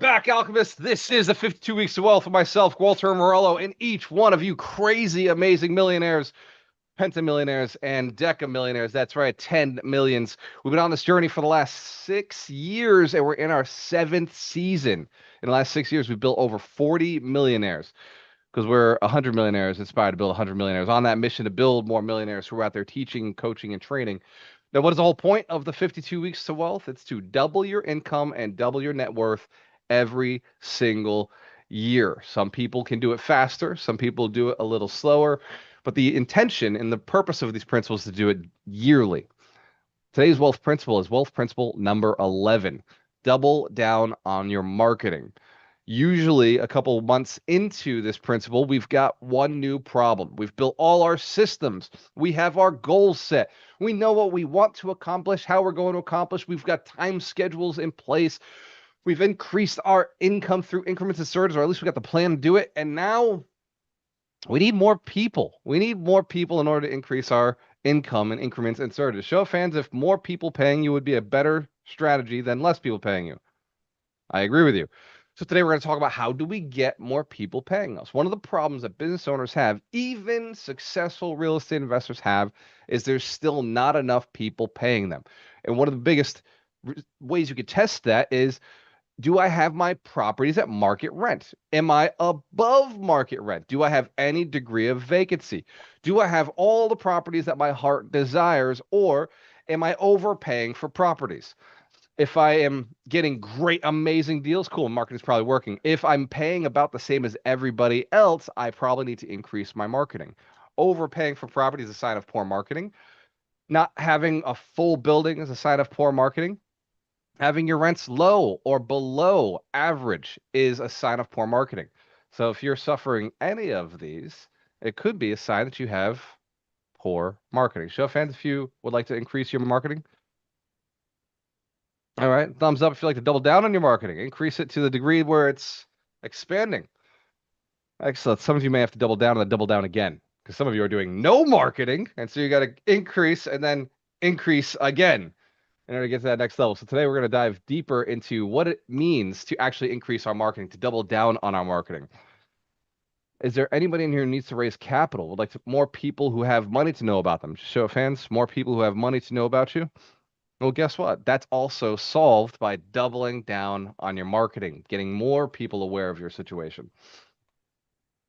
back, Alchemist. This is the 52 Weeks of Wealth with myself, Walter Morello, and each one of you crazy, amazing millionaires, pentamillionaires, and decamillionaires. That's right, 10 millions. We've been on this journey for the last 6 years, and we're in our 7th season. In the last 6 years, we've built over 40 millionaires because we're 100 millionaires inspired to build 100 millionaires on that mission to build more millionaires who are out there teaching, coaching, and training. Now, what is the whole point of the 52 Weeks to Wealth? It's to double your income and double your net worth every single year. Some people can do it faster, some people do it a little slower, but the intention and the purpose of these principles is to do it yearly. Today's wealth principle is wealth principle number 11. Double down on your marketing. Usually a couple months into this principle, we've got one new problem. We've built all our systems. We have our goals set. We know what we want to accomplish, how we're going to accomplish. We've got time schedules in place. We've increased our income through increments and surges, or at least we got the plan to do it. And now we need more people. We need more people in order to increase our income and increments and surges. Show of hands if more people paying you would be a better strategy than less people paying you. I agree with you. So today we're going to talk about how do we get more people paying us. One of the problems that business owners have, even successful real estate investors have, is there's still not enough people paying them. And one of the biggest ways you could test that is, do I have my properties at market rent? Am I above market rent? Do I have any degree of vacancy? Do I have all the properties that my heart desires, or am I overpaying for properties? If I am getting great, amazing deals, cool, marketing is probably working. If I'm paying about the same as everybody else, I probably need to increase my marketing. Overpaying for property is a sign of poor marketing. Not having a full building is a sign of poor marketing. Having your rents low or below average is a sign of poor marketing. So if you're suffering any of these, it could be a sign that you have poor marketing. Show of hands if you would like to increase your marketing. All right. Thumbs up if you like to double down on your marketing. Increase it to the degree where it's expanding. Excellent. Some of you may have to double down and then double down again because some of you are doing no marketing. And so you got to increase and then increase again in order to get to that next level. So today we're going to dive deeper into what it means to actually increase our marketing, to double down on our marketing. Is there anybody in here who needs to raise capital? Would like more people who have money to know about them? Just show of hands. More people who have money to know about you. Well, guess what? That's also solved by doubling down on your marketing, getting more people aware of your situation.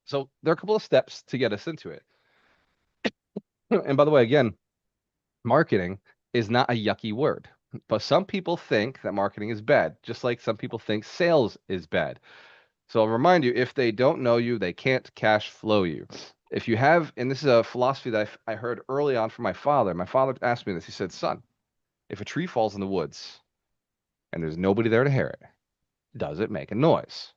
So there are a couple of steps to get us into it. And by the way, again, marketing is not a yucky word, but some people think that marketing is bad, just like some people think sales is bad. So I'll remind you, if they don't know you, they can't cash flow you. If you have, and this is a philosophy that I heard early on from my father. My father asked me this. He said, son, if a tree falls in the woods and there's nobody there to hear it, does it make a noise?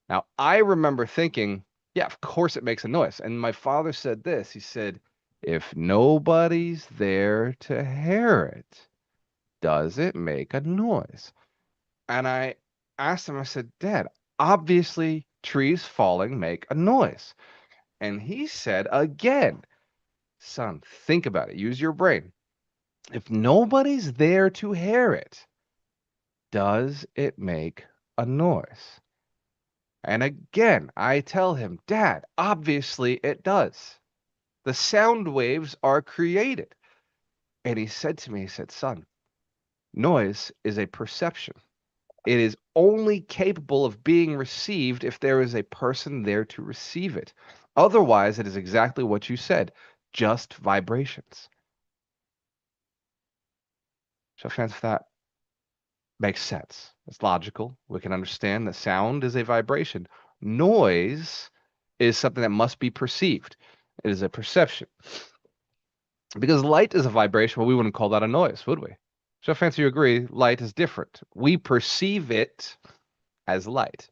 Now, I remember thinking, yeah, of course it makes a noise. And my father said this. He said, if nobody's there to hear it, does it make a noise? And I asked him, I said, Dad, obviously trees falling make a noise. And he said again, son, think about it. Use your brain. If nobody's there to hear it, does it make a noise? And again, I tell him, Dad, obviously it does. The sound waves are created. And he said to me, he said, son, noise is a perception. It is only capable of being received if there is a person there to receive it. Otherwise, it is exactly what you said, just vibrations. So, fans, if that makes sense, it's logical. We can understand that sound is a vibration. Noise is something that must be perceived. It is a perception. Because light is a vibration, well, we wouldn't call that a noise, would we? So, fancy you agree, light is different. We perceive it as light.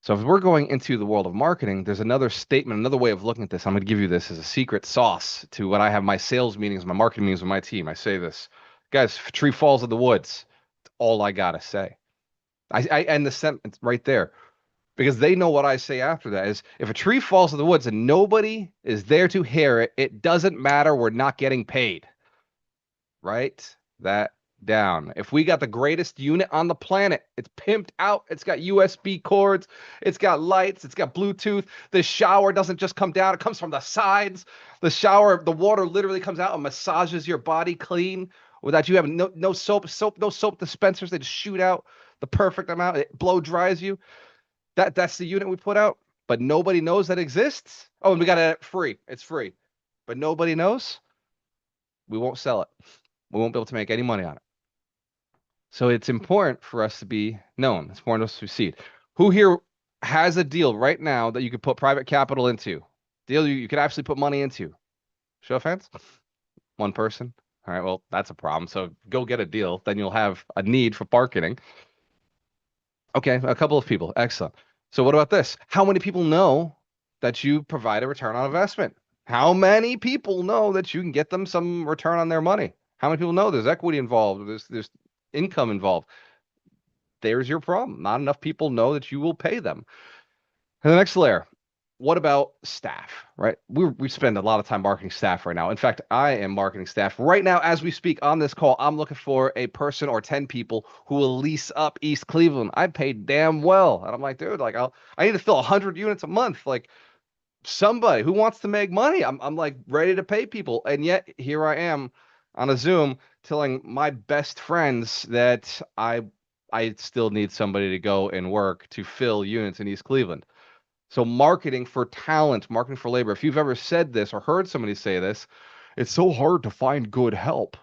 So if we're going into the world of marketing, there's another statement, another way of looking at this. I'm going to give you this as a secret sauce to when I have my sales meetings, my marketing meetings with my team. I say this, guys, if a tree falls in the woods, it's all I got to say. I end the sentence right there because they know what I say after that is if a tree falls in the woods and nobody is there to hear it, it doesn't matter. We're not getting paid. Right? That down. If we got the greatest unit on the planet, it's pimped out, it's got USB cords, it's got lights, it's got Bluetooth. The shower doesn't just come down, it comes from the sides. The shower, the water literally comes out and massages your body clean without you having no soap dispensers. They just shoot out the perfect amount. It blow dries you. That's the unit we put out, but nobody knows that exists. Oh, and we got it free. It's free, but nobody knows. We won't sell it. We won't be able to make any money on it. So it's important for us to be known. It's important for us to succeed. Who here has a deal right now that you could put private capital into? Deal you could actually put money into? Show of hands. One person. All right. Well, that's a problem. So go get a deal. Then you'll have a need for marketing. Okay, a couple of people. Excellent. So what about this? How many people know that you provide a return on investment? How many people know that you can get them some return on their money? How many people know there's equity involved? There's income involved. There's your problem. Not enough people know that you will pay them. And the next layer, what about staff, right? We spend a lot of time marketing staff right now. In fact, I am marketing staff right now as we speak on this call. I'm looking for a person or 10 people who will lease up East Cleveland. I pay damn well. And I'm like, dude, like I need to fill 100 units a month. Like somebody who wants to make money. I'm like ready to pay people. And yet here I am on a Zoom telling my best friends that I still need somebody to go and work to fill units in East Cleveland. So marketing for talent, marketing for labor. If you've ever said this or heard somebody say this, it's so hard to find good help.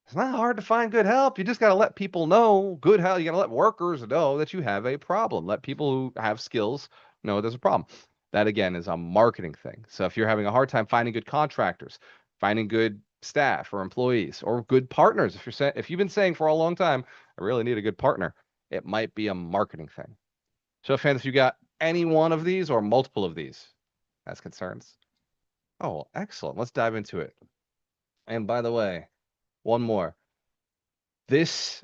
It's not hard to find good help. You just got to let people know good help. You got to let workers know that you have a problem. Let people who have skills know there's a problem. That again is a marketing thing. So if you're having a hard time finding good contractors, finding good staff or employees or good partners, if you've been saying for a long time, I really need a good partner, it might be a marketing thing. So fans, if you got any one of these or multiple of these as concerns. Oh, excellent. Let's dive into it. And by the way, one more. This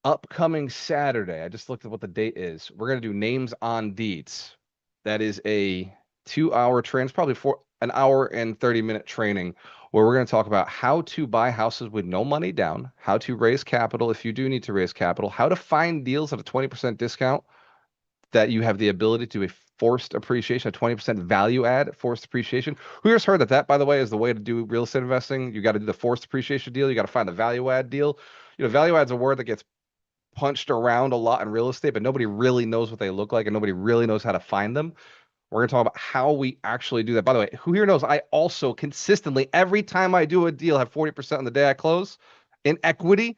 upcoming Saturday, I just looked at what the date is. We're going to do names on deeds. That is a 2-hour training, probably for an hour and 30-minute training where we're going to talk about how to buy houses with no money down, how to raise capital if you do need to raise capital, how to find deals at a 20% discount that you have the ability to do a forced appreciation, a 20% value add, forced appreciation. Who just heard that, by the way, is the way to do real estate investing? You got to do the forced appreciation deal. You got to find the value add deal. Value add is a word that gets punched around a lot in real estate, but nobody really knows what they look like and nobody really knows how to find them. We're going to talk about how we actually do that. By the way, who here knows I also consistently, every time I do a deal, have 40% on the day I close in equity.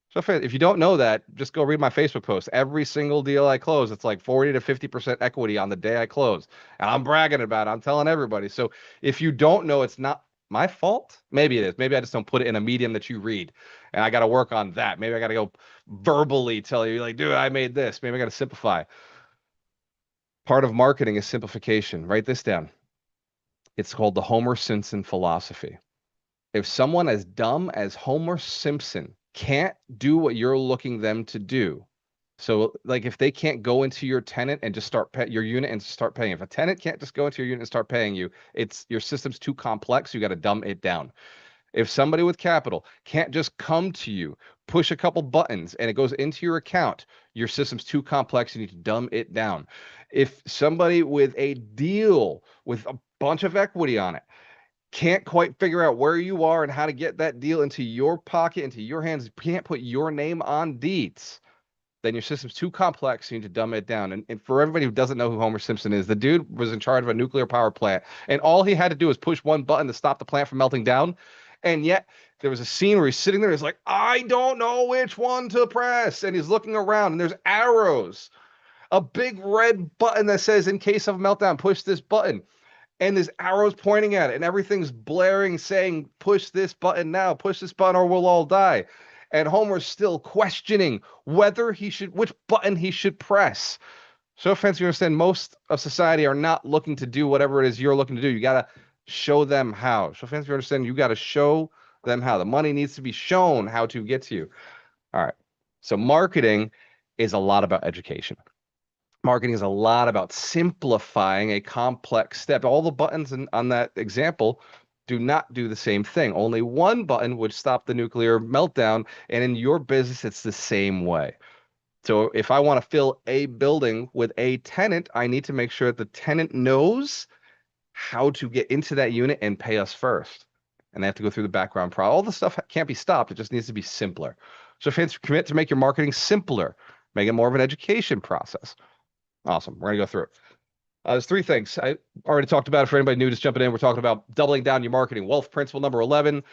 So if you don't know that, just go read my Facebook post. Every single deal I close, it's like 40 to 50% equity on the day I close. And I'm bragging about it. I'm telling everybody. So if you don't know, it's not my fault. Maybe it is. Maybe I just don't put it in a medium that you read. And I got to work on that. Maybe I got to go verbally tell you, like, dude, I made this. Maybe I got to simplify. Part of marketing is simplification. Write this down. It's called the Homer Simpson philosophy. If someone as dumb as Homer Simpson can't do what you're looking them to do, so like if they can't go into your tenant and just start your unit and start paying, if a tenant can't just go into your unit and start paying you, it's your system's too complex. You got to dumb it down. If somebody with capital can't just come to you, push a couple buttons, and it goes into your account, your system's too complex. You need to dumb it down. If somebody with a deal with a bunch of equity on it can't quite figure out where you are and how to get that deal into your pocket, into your hands, can't put your name on deeds, then your system's too complex. You need to dumb it down. And for everybody who doesn't know who Homer Simpson is, the dude was in charge of a nuclear power plant, and all he had to do was push one button to stop the plant from melting down. And yet there was a scene where he's sitting there, he's like, I don't know which one to press. And he's looking around, and there's arrows, a big red button that says, in case of meltdown, push this button. And there's arrows pointing at it, and everything's blaring, saying, push this button now, push this button, or we'll all die. And Homer's still questioning whether which button he should press. So, fans, you understand, most of society are not looking to do whatever it is you're looking to do. You got to show them how. So, fans, you understand, you got to show them how. The money needs to be shown how to get to you. All right. So, marketing is a lot about education. Marketing is a lot about simplifying a complex step. All the buttons on that example do not do the same thing. Only one button would stop the nuclear meltdown. And in your business, it's the same way. So if I want to fill a building with a tenant, I need to make sure that the tenant knows how to get into that unit and pay us first. And they have to go through the background process. All the stuff can't be stopped. It just needs to be simpler. So fans, commit to make your marketing simpler, make it more of an education process. Awesome. We're going to go through it. There's three things. I already talked about it for anybody new just jumping in. We're talking about doubling down your marketing. Wealth principle number 11.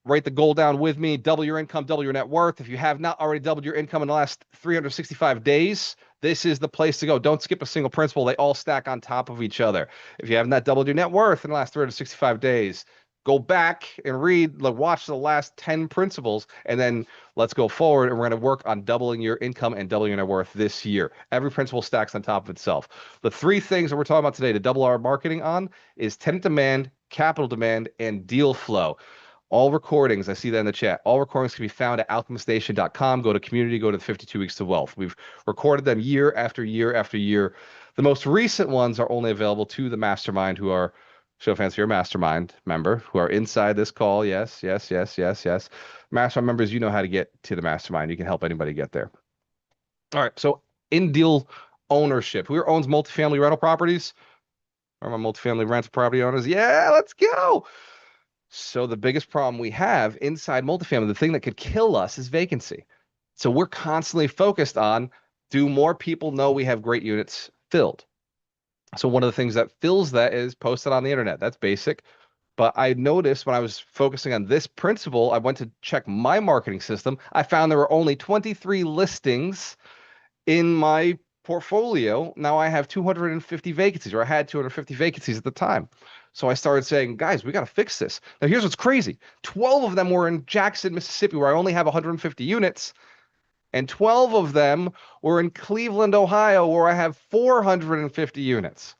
Write the goal down with me. Double your income, double your net worth. If you have not already doubled your income in the last 365 days, this is the place to go. Don't skip a single principle. They all stack on top of each other. If you have not doubled your net worth in the last 365 days, go back and read, watch the last 10 principles, and then let's go forward, and we're going to work on doubling your income and doubling your net worth this year. Every principle stacks on top of itself. The three things that we're talking about today to double our marketing on is tenant demand, capital demand, and deal flow. All recordings, I see that in the chat. All recordings can be found at alchemistnation.com. Go to community, go to the 52 Weeks to Wealth. We've recorded them year after year after year. The most recent ones are only available to the mastermind, who are, show of hands for your mastermind member, who are inside this call. Yes, yes, yes, yes, yes. Mastermind members, you know how to get to the mastermind. You can help anybody get there. All right, so in deal ownership, who owns multifamily rental properties? Are my multifamily rental property owners? Yeah, let's go. So the biggest problem we have inside multifamily, the thing that could kill us, is vacancy. So we're constantly focused on, do more people know we have great units filled? So one of the things that fills that is posted on the internet. That's basic. But I noticed when I was focusing on this principle, I went to check my marketing system. I found there were only 23 listings in my portfolio. Now I have 250 vacancies, or I had 250 vacancies at the time. So I started saying, guys, we got to fix this. Now, here's what's crazy. 12 of them were in Jackson, Mississippi, where I only have 150 units. And 12 of them were in Cleveland, Ohio, where I have 450 units.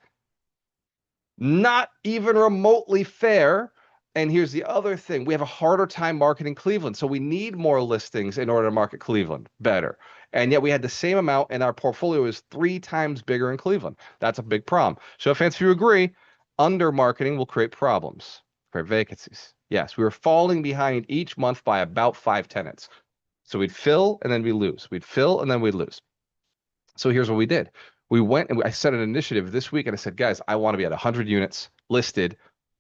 Not even remotely fair. And here's the other thing. We have a harder time marketing Cleveland. So we need more listings in order to market Cleveland better. And yet we had the same amount, and our portfolio is 3 times bigger in Cleveland. That's a big problem. So if you agree, under marketing will create problems, create vacancies. Yes, we were falling behind each month by about 5 tenants. So we'd fill and then we lose. We'd fill and then we'd lose. So here's what we did. We went and I set an initiative this week, and I said, guys, I want to be at 100 units listed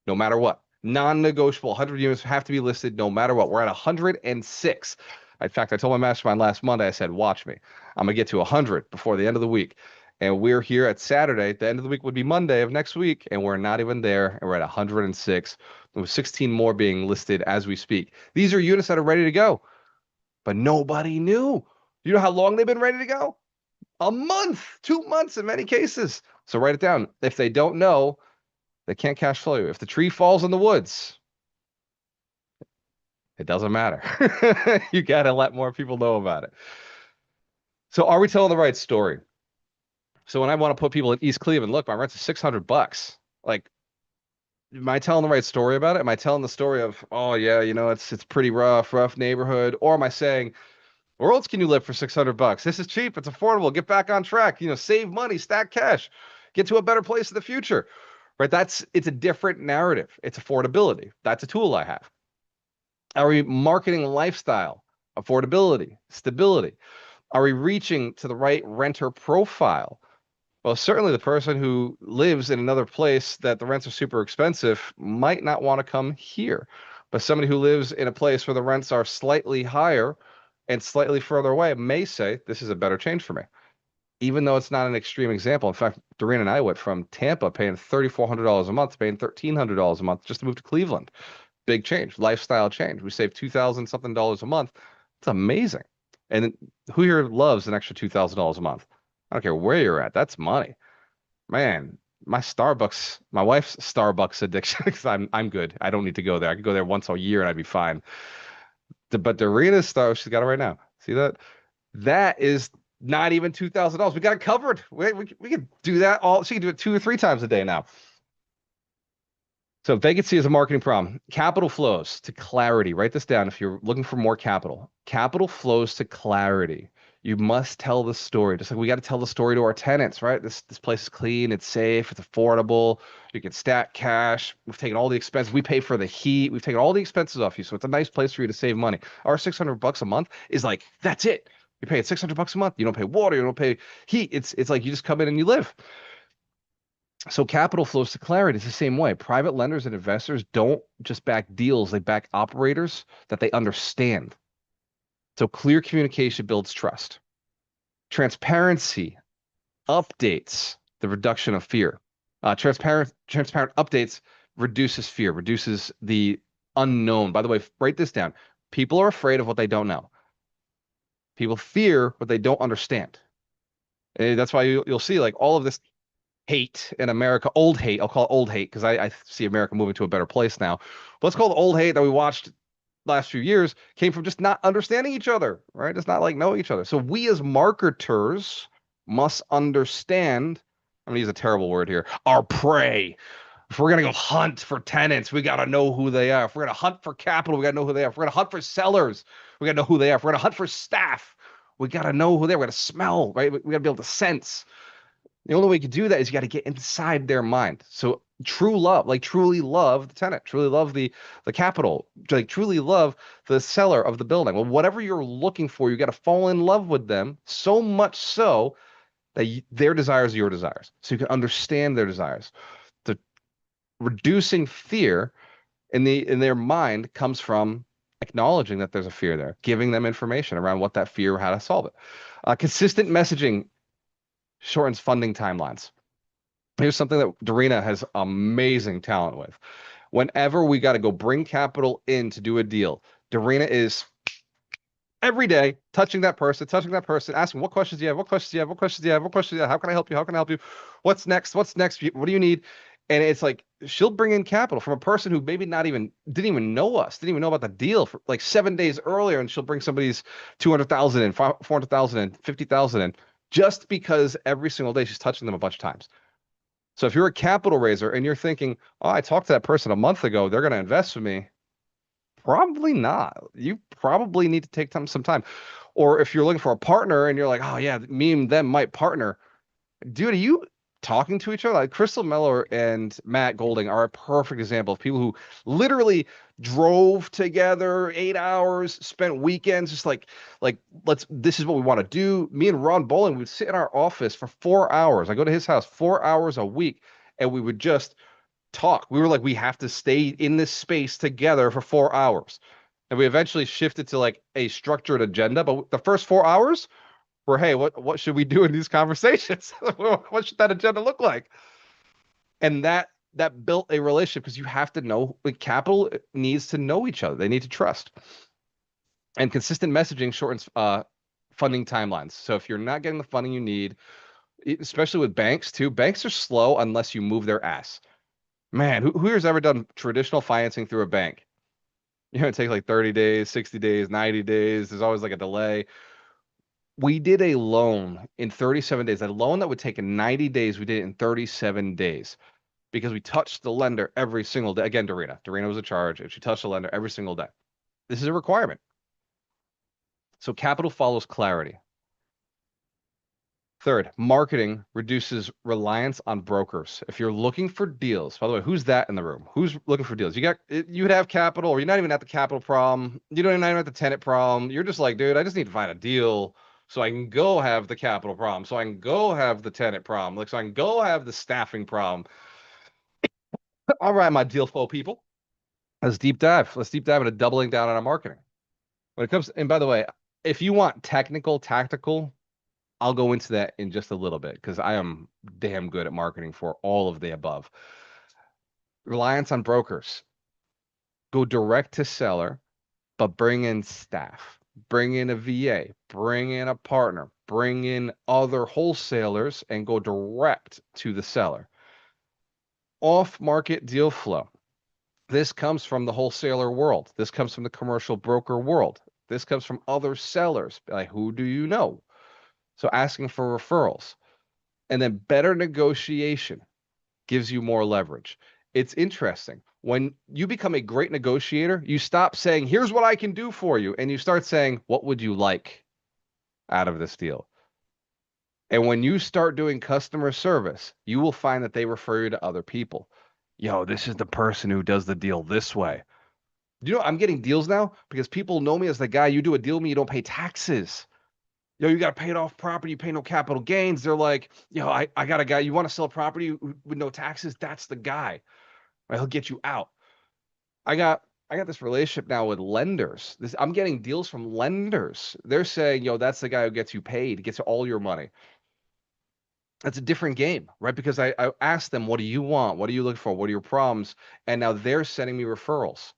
no matter what. Non-negotiable. 100 units have to be listed no matter what. We're at 106. In fact, I told my mastermind last Monday, I said, watch me. I'm going to get to 100 before the end of the week. And we're here at Saturday. The end of the week would be Monday of next week, and we're not even there. And we're at 106. With 16 more being listed as we speak. These are units that are ready to go, but nobody knew. You know how long they've been ready to go? A month, 2 months in many cases. So write it down. If they don't know, they can't cash flow you. If the tree falls in the woods, it doesn't matter. You got to let more people know about it. So are we telling the right story? So when I want to put people in East Cleveland, look, my rent's $600. Like, am I telling the right story about it? Am I telling the story of, oh yeah, it's pretty rough neighborhood? Or am I saying, where else can you live for $600? This is cheap. It's affordable. Get back on track. Save money, stack cash, get to a better place in the future, right? It's a different narrative. It's affordability. That's a tool I have. Are we marketing lifestyle, affordability, stability? Are we reaching to the right renter profile? Well, certainly the person who lives in another place that the rents are super expensive might not want to come here. But somebody who lives in a place where the rents are slightly higher and slightly further away may say, this is a better change for me. Even though it's not an extreme example. In fact, Doreen and I went from Tampa paying $3,400 a month to paying $1,300 a month just to move to Cleveland. Big change, lifestyle change. We saved $2,000 something a month. It's amazing. And who here loves an extra $2,000 a month? I don't care where you're at. That's money. Man, my wife's Starbucks addiction, because I'm good. I don't need to go there. I could go there once a year and I'd be fine. But Dorena's Starbucks, she's got it right now. See that? That is not even $2,000. We got it covered. We can do that all. She can do it 2 or 3 times a day now. So vacancy is a marketing problem. Capital flows to clarity. Write this down if you're looking for more capital. Capital flows to clarity. You must tell the story. Just like we got to tell the story to our tenants, right? This place is clean, it's safe, it's affordable. You can stack cash. We've taken all the expenses. We pay for the heat. We've taken all the expenses off you. So it's a nice place for you to save money. Our $600 a month is like, that's it. You're paying $600 a month. You don't pay water, you don't pay heat. It's like you just come in and you live. So capital flows to clarity. It's the same way. Private lenders and investors don't just back deals, they back operators that they understand. So clear communication builds trust. Transparency updates the reduction of fear. Transparent updates reduces fear, reduces the unknown. By the way, write this down. People are afraid of what they don't know. People fear what they don't understand. And that's why you'll see like all of this hate in America, old hate. I'll call it old hate because I see America moving to a better place now. But let's call it old hate that we watched last few years came from just not understanding each other, right? It's not like knowing each other. So we as marketers must understand, I'm gonna use a terrible word here, our prey. If we're gonna go hunt for tenants, we gotta know who they are. If we're gonna hunt for capital, we gotta know who they are. If we're gonna hunt for sellers, we gotta know who they are. If we're gonna hunt for staff, we gotta know who they are. We gotta smell, right? We gotta be able to sense. The only way you can do that is you got to get inside their mind. So true love, like truly love the tenant, truly love the capital, like truly love the seller of the building. Well, whatever you're looking for, you got to fall in love with them so much so that their desires are your desires. So you can understand their desires. The reducing fear in their mind comes from acknowledging that there's a fear there, giving them information around what that fear, how to solve it. Consistent messaging shortens funding timelines. Here's something that Dorina has amazing talent with. Whenever we got to go bring capital in to do a deal, Dorina is every day touching that person, asking what questions do you have, what questions do you have, what questions do you have, what questions do you have, how can I help you, how can I help you, what's next, what do you need? And it's like she'll bring in capital from a person who maybe not even didn't even know us, didn't even know about the deal for like 7 days earlier, and she'll bring somebody's 200,000 and 400,000 and 50,000 and just because every single day she's touching them a bunch of times. So if you're a capital raiser and you're thinking, oh, I talked to that person a month ago, they're going to invest with me. Probably not. You probably need to take some time. Or if you're looking for a partner and you're like, oh yeah, me and them might partner. Dude, are you talking to each other? Like Crystal Miller and Matt Golding are a perfect example of people who literally drove together 8 hours, spent weekends, just like this is what we want to do. Me and Ron Bowling would sit in our office for 4 hours. I go to his house 4 hours a week, and we would just talk. We were like, we have to stay in this space together for 4 hours. And we eventually shifted to like a structured agenda. But the first 4 hours were, hey, what should we do in these conversations? What should that agenda look like? And that built a relationship because you have to know, like, capital needs to know each other. They need to trust. And consistent messaging shortens funding timelines. So if you're not getting the funding you need, especially with banks too, banks are slow unless you move their ass. Man, who has ever done traditional financing through a bank? You know, it takes like 30 days, 60 days, 90 days. There's always like a delay. We did a loan in 37 days. A loan that would take 90 days, we did it in 37 days because we touched the lender every single day. Again, Dorina. Dorina was in charge, and she touched the lender every single day. This is a requirement. So capital follows clarity. Third, marketing reduces reliance on brokers. If you're looking for deals, by the way, who's that in the room? Who's looking for deals? You would have capital, or you're not even at the capital problem. You don't even have the tenant problem. You're just like, dude, I just need to find a deal so I can go have the capital problem, so I can go have the tenant problem, like so I can go have the staffing problem. All right, my deal flow people. Let's deep dive. Let's deep dive into doubling down on our marketing. When it comes, and by the way, if you want technical, tactical, I'll go into that in just a little bit because I am damn good at marketing for all of the above. Reliance on brokers. Go direct to seller, but bring in staff, bring in a VA, bring in a partner, bring in other wholesalers, and go direct to the seller. Off-market deal flow. This comes from the wholesaler world. This comes from the commercial broker world. This comes from other sellers. Like, who do you know? So asking for referrals. And then better negotiation gives you more leverage. It's interesting. When you become a great negotiator, you stop saying, here's what I can do for you. And you start saying, what would you like? out of this deal. And when you start doing customer service, you will find that they refer you to other people. Yo, this is the person who does the deal this way. You know, I'm getting deals now because people know me as the guy, you do a deal with me, you don't pay taxes. Yo, you got to pay it off property, you pay no capital gains. They're like, yo, I got a guy, you want to sell a property with no taxes? That's the guy. Right? He'll get you out. I got this relationship now with lenders. I'm getting deals from lenders. They're saying, yo, that's the guy who gets you paid, gets all your money. That's a different game, right? Because I asked them, what do you want? What are you looking for? What are your problems? And now they're sending me referrals.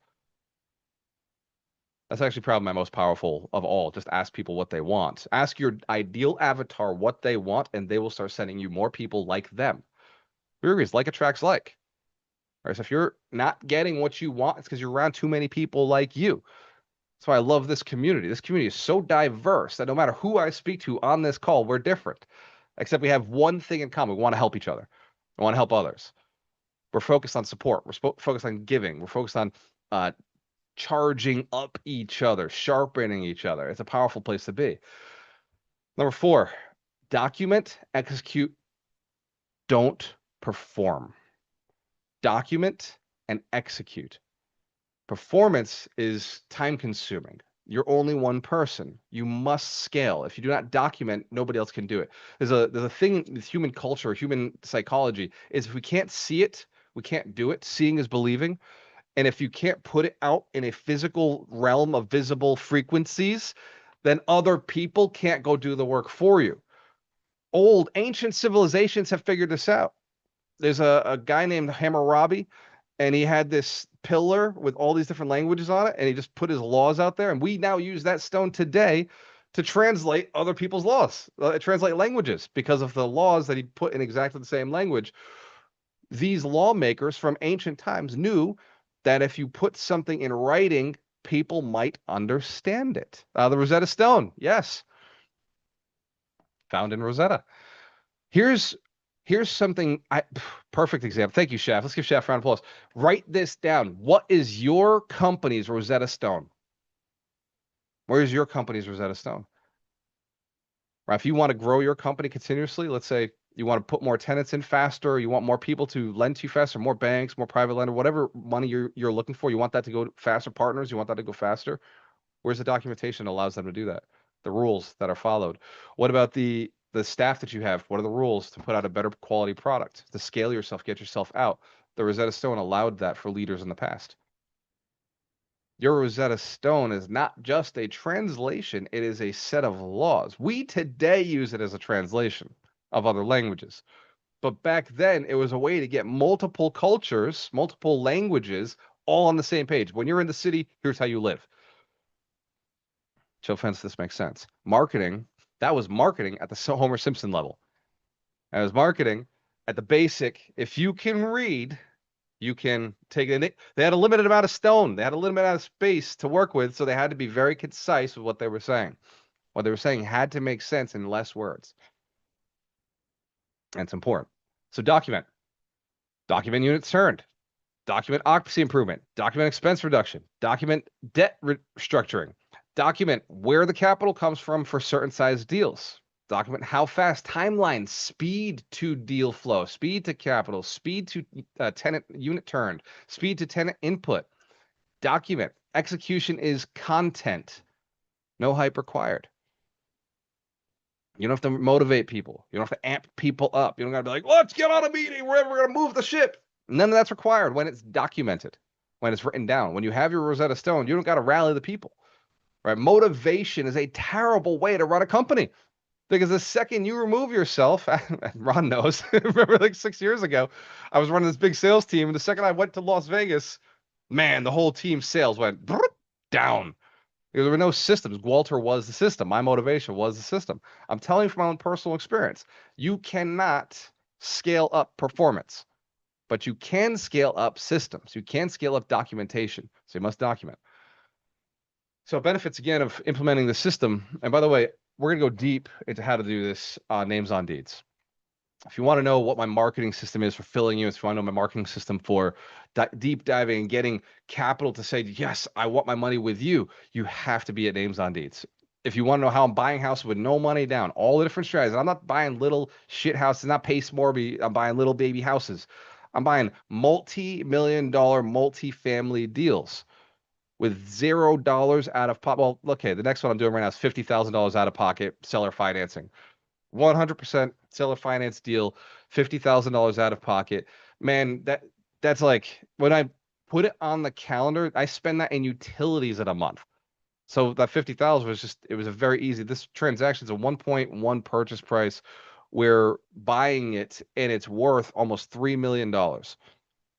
That's actually probably my most powerful of all. Just ask people what they want. Ask your ideal avatar what they want, and they will start sending you more people like them. Because like attracts like. All right, so if you're not getting what you want, it's because you're around too many people like you. That's why I love this community. This community is so diverse that no matter who I speak to on this call, we're different. Except we have one thing in common. We want to help each other. We want to help others. We're focused on support. We're focused on giving. We're focused on charging up each other, sharpening each other. It's a powerful place to be. Number 4, document, execute, don't perform. Document and execute. Performance is time consuming. You're only one person. You must scale. If you do not document, nobody else can do it. There's a thing with human culture, human psychology, is if we can't see it, we can't do it. Seeing is believing. And if you can't put it out in a physical realm of visible frequencies, then other people can't go do the work for you. Ancient civilizations have figured this out. There's a guy named Hammurabi, and he had this pillar with all these different languages on it, and he just put his laws out there. And we now use that stone today to translate other people's laws, translate languages because of the laws that he put in exactly the same language. These lawmakers from ancient times knew that if you put something in writing, people might understand it. The Rosetta Stone, yes, found in Rosetta. Here's something. Perfect example. Thank you, Chef. Let's give Chef a round of applause. Write this down. What is your company's Rosetta Stone? Where is your company's Rosetta Stone? Right. If you want to grow your company continuously, let's say you want to put more tenants in faster, you want more people to lend to you faster, more banks, more private lender, whatever money you're looking for, you want that to go faster, partners, you want that to go faster. Where's the documentation that allows them to do that? The rules that are followed. What about the staff that you have? What are the rules to put out a better quality product, to scale yourself, get yourself out? The Rosetta Stone allowed that for leaders in the past. Your Rosetta Stone is not just a translation, it is a set of laws. We today use it as a translation of other languages. But back then, it was a way to get multiple cultures, multiple languages, all on the same page. When you're in the city, here's how you live. Show fence, this makes sense. Marketing, that was marketing at the Homer Simpson level. That was marketing at the basic. If you can read, you can take it. They had a limited amount of stone. They had a limited amount of space to work with, so they had to be very concise with what they were saying. What they were saying had to make sense in less words. And it's important. So document. Document units turned. Document occupancy improvement. Document expense reduction. Document debt restructuring. Document where the capital comes from for certain size deals. Document how fast, timeline, speed to deal flow, speed to capital, speed to tenant unit turned, speed to tenant input. Document execution is content. No hype required. You don't have to motivate people. You don't have to amp people up. You don't got to be like, let's get on a meeting. We're going to move the ship. None of that's required when it's documented, when it's written down. When you have your Rosetta Stone, you don't got to rally the people. Right? Motivation is a terrible way to run a company. Because the second you remove yourself, Ron knows, remember like 6 years ago, I was running this big sales team. And the second I went to Las Vegas, man, the whole team's sales went down. Because there were no systems. Walter was the system. My motivation was the system. I'm telling you from my own personal experience, you cannot scale up performance, but you can scale up systems. You can scale up documentation. So you must document. So benefits, again, of implementing the system. And by the way, we're going to go deep into how to do this names on deeds. If you want to know what my marketing system is for filling units, if you want to know my marketing system for deep diving and getting capital to say, yes, I want my money with you, you have to be at names on deeds. If you want to know how I'm buying houses with no money down, all the different strategies. I'm not buying little shit houses, not Pace Morby. I'm buying little baby houses. I'm buying multi-million-dollar multi-family deals with $0 out of pocket. Well, okay, the next one I'm doing right now is $50,000 out of pocket seller financing. 100% seller finance deal, $50,000 out of pocket. Man, that's like when I put it on the calendar, I spend that in utilities in a month. So that 50,000 was just, it was a very easy. This transaction's a 1.1 purchase price. We're buying it and it's worth almost $3 million.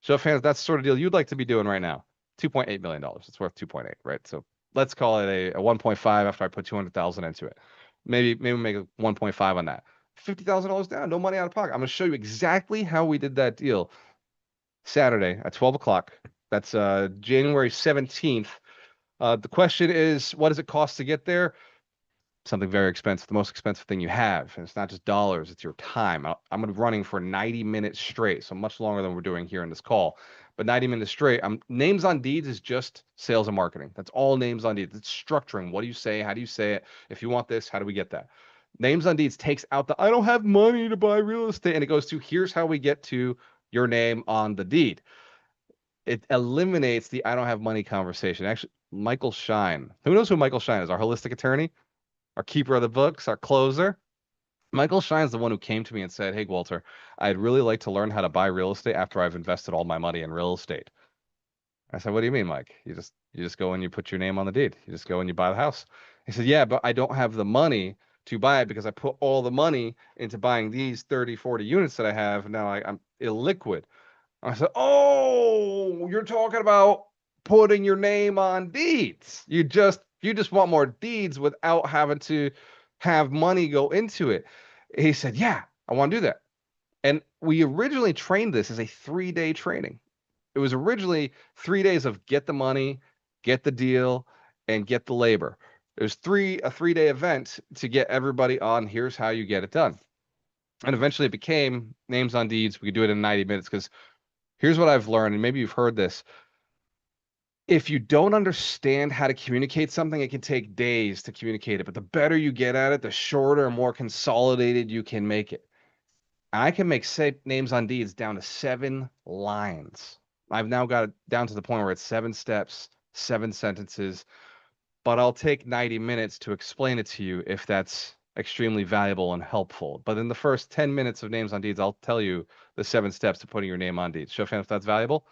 So fans, that's the sort of deal you'd like to be doing right now. $2.8 million. It's worth 2.8, right? So let's call it a 1.5 after I put 200,000 into it. Maybe make a 1.5 on that. $50,000 down, no money out of pocket. I'm going to show you exactly how we did that deal Saturday at 12 o'clock. That's January 17th. The question is, what does it cost to get there? Something very expensive, the most expensive thing you have. And it's not just dollars, it's your time. I'm gonna be running for 90 minutes straight, so much longer than we're doing here in this call. But 90 minutes straight. Names on deeds is just sales and marketing. That's all names on deeds. It's structuring. What do you say? How do you say it? If you want this, how do we get that? Names on deeds takes out the I don't have money to buy real estate, and it goes to here's how we get to your name on the deed. It eliminates the I don't have money conversation. Actually, Michael Shine. Who knows who Michael Shine is? Our holistic attorney, our keeper of the books, our closer. Michael Shine's the one who came to me and said, "Hey, Walter, I'd really like to learn how to buy real estate after I've invested all my money in real estate." I said, "What do you mean, Mike? You just go and you put your name on the deed. You just go and you buy the house." He said, "Yeah, but I don't have the money to buy it because I put all the money into buying these 30, 40 units that I have. Now I'm illiquid." I said, "Oh, you're talking about putting your name on deeds. You just want more deeds without having to have money go into it." He said, "Yeah, I want to do that." And we originally trained this as a 3-day training. It was originally 3 days of get the money, get the deal, and get the labor. It was a 3-day event to get everybody on. Here's how you get it done. And eventually it became names on deeds. We could do it in 90 minutes because here's what I've learned, and maybe you've heard this. If you don't understand how to communicate something, it can take days to communicate it. But the better you get at it, the shorter and more consolidated you can make it. I can make names on deeds down to 7 lines. I've now got it down to the point where it's 7 steps, 7 sentences, but I'll take 90 minutes to explain it to you if that's extremely valuable and helpful. But in the first 10 minutes of names on deeds, I'll tell you the 7 steps to putting your name on deeds. Show of hands if that's valuable.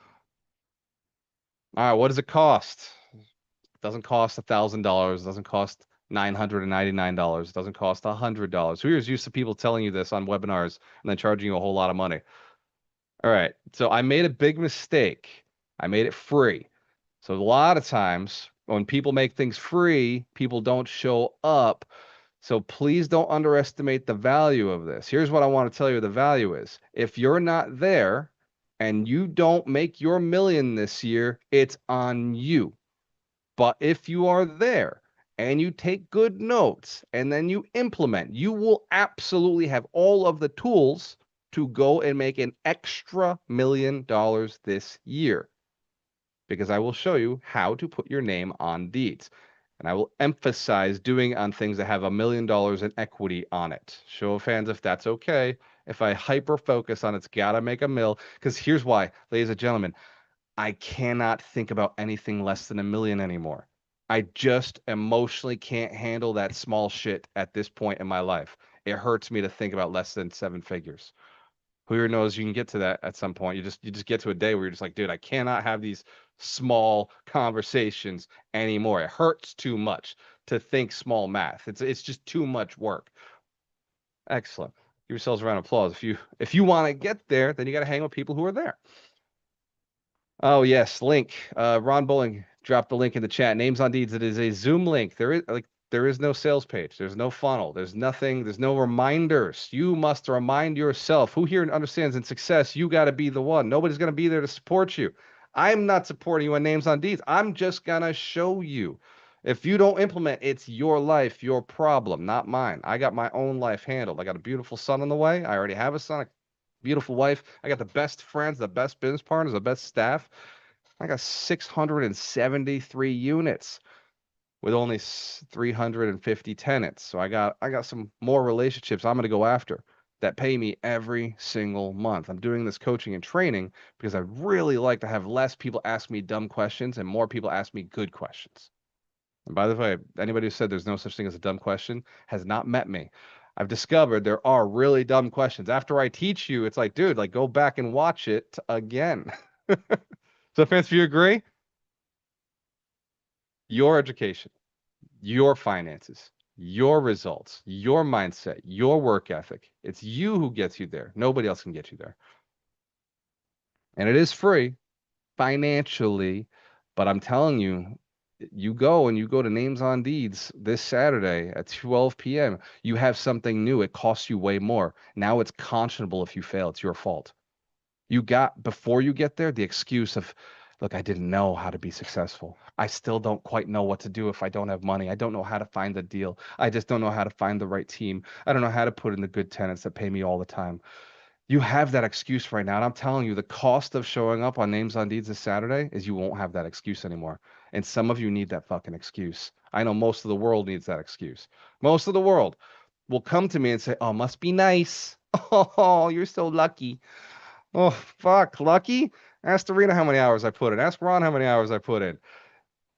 All right, what does it cost? It doesn't cost $1,000. It doesn't cost $999. It doesn't cost $100. Who here is used to people telling you this on webinars and then charging you a whole lot of money? All right, so I made a big mistake. I made it free. So a lot of times when people make things free, people don't show up. So please don't underestimate the value of this. Here's what I want to tell you the value is. If you're not there and you don't make your million this year, it's on you. But if you are there and you take good notes and then you implement, you will absolutely have all of the tools to go and make an extra $1 million this year. Because I will show you how to put your name on deeds. And I will emphasize doing on things that have $1 million in equity on it. Show of hands if that's okay. If I hyper focus on it's got to make a mill, because here's why, ladies and gentlemen, I cannot think about anything less than $1 million anymore. I just emotionally can't handle that small shit at this point in my life. It hurts me to think about less than 7 figures. Who here knows you can get to that at some point? You just get to a day where you're just like, dude, I cannot have these small conversations anymore. It hurts too much to think small math. It's just too much work. Excellent. Give yourselves a round of applause. If you want to get there, then you got to hang with people who are there. Oh yes, link. Ron Bowling dropped the link in the chat. Names on deeds. It is a Zoom link. There is no sales page. There's no funnel. There's nothing. There's no reminders. You must remind yourself. Who here understands in success? You got to be the one. Nobody's going to be there to support you. I'm not supporting you on names on deeds. I'm just going to show you. If you don't implement, it's your life, your problem, not mine. I got my own life handled. I got a beautiful son on the way. I already have a son, a beautiful wife. I got the best friends, the best business partners, the best staff. I got 673 units. with only 350 tenants. So I got some more relationships I'm going to go after that pay me every single month. I'm doing this coaching and training because I really like to have less people ask me dumb questions and more people ask me good questions. And by the way, anybody who said there's no such thing as a dumb question has not met me. I've discovered there are really dumb questions. After I teach you, it's like, dude, like go back and watch it again. So, fans, if you agree, your education, your finances, your results, your mindset, your work ethic. It's you who gets you there. Nobody else can get you there. And it is free financially, but I'm telling you, you go and you go to Names on Deeds this Saturday at 12 p.m. You have something new. It costs you way more. Now it's conscionable if you fail. It's your fault. You got, before you get there, the excuse of, look, I didn't know how to be successful. I still don't quite know what to do if I don't have money. I don't know how to find the deal. I just don't know how to find the right team. I don't know how to put in the good tenants that pay me all the time. You have that excuse right now. And I'm telling you, the cost of showing up on Names on Deeds this Saturday is you won't have that excuse anymore. And some of you need that fucking excuse. I know most of the world needs that excuse. Most of the world will come to me and say, oh, must be nice. Oh, you're so lucky. Oh, fuck, lucky? Ask Serena how many hours I put in. Ask Ron how many hours I put in.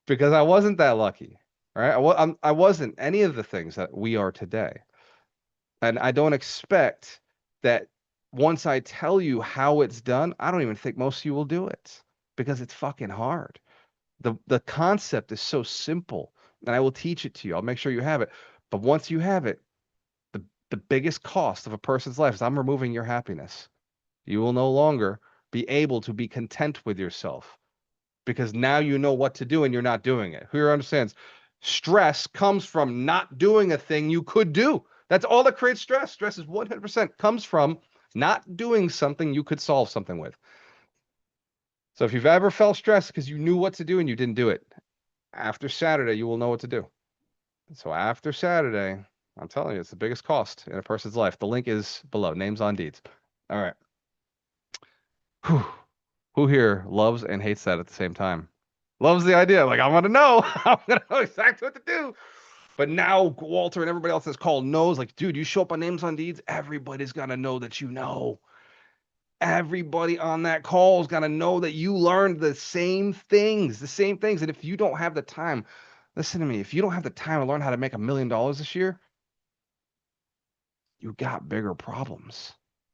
Because I wasn't that lucky. All right. I wasn't any of the things that we are today. And I don't expect that once I tell you how it's done, I don't even think most of you will do it because it's fucking hard. The concept is so simple, and I will teach it to you. I'll make sure you have it. But once you have it, the biggest cost of a person's life is I'm removing your happiness. You will no longer be able to be content with yourself because now you know what to do and you're not doing it. Who understands? Stress comes from not doing a thing you could do. That's all that creates stress. Stress is 100% comes from not doing something you could solve something with. So if you've ever felt stressed because you knew what to do and you didn't do it, after Saturday, you will know what to do. So after Saturday, I'm telling you, it's the biggest cost in a person's life. The link is below. Names on Deeds. All right. Whew. Who here loves and hates that at the same time? Loves the idea. Like, I want to know. I want to know exactly what to do. But now Walter and everybody else that's called knows, like, dude, you show up on Names on Deeds, everybody's got to know that you know. Everybody on that call is going to know that you learned the same things, the same things. And if you don't have the time, listen to me, if you don't have the time to learn how to make $1 million this year, you got bigger problems.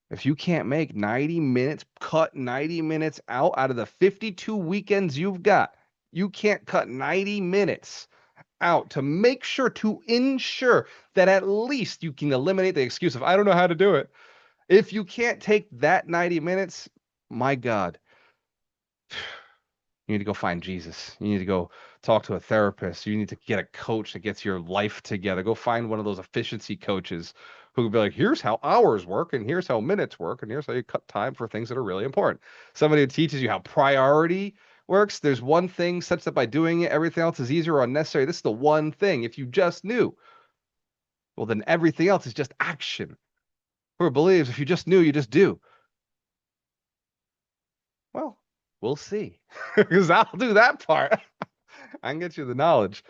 If you can't make 90 minutes, cut 90 minutes out of the 52 weekends you've got, you can't cut 90 minutes out to make sure to ensure that at least you can eliminate the excuse of, I don't know how to do it. If you can't take that 90 minutes, my God, you need to go find Jesus. You need to go talk to a therapist. You need to get a coach that gets your life together. Go find one of those efficiency coaches who will be like, here's how hours work, and here's how minutes work, and here's how you cut time for things that are really important. Somebody who teaches you how priority works. There's one thing such that by doing it, everything else is easier or unnecessary. This is the one thing. If you just knew, well, then everything else is just action. Who believes if you just knew, you just do. Well, we'll see. Because I'll do that part. I can get you the knowledge.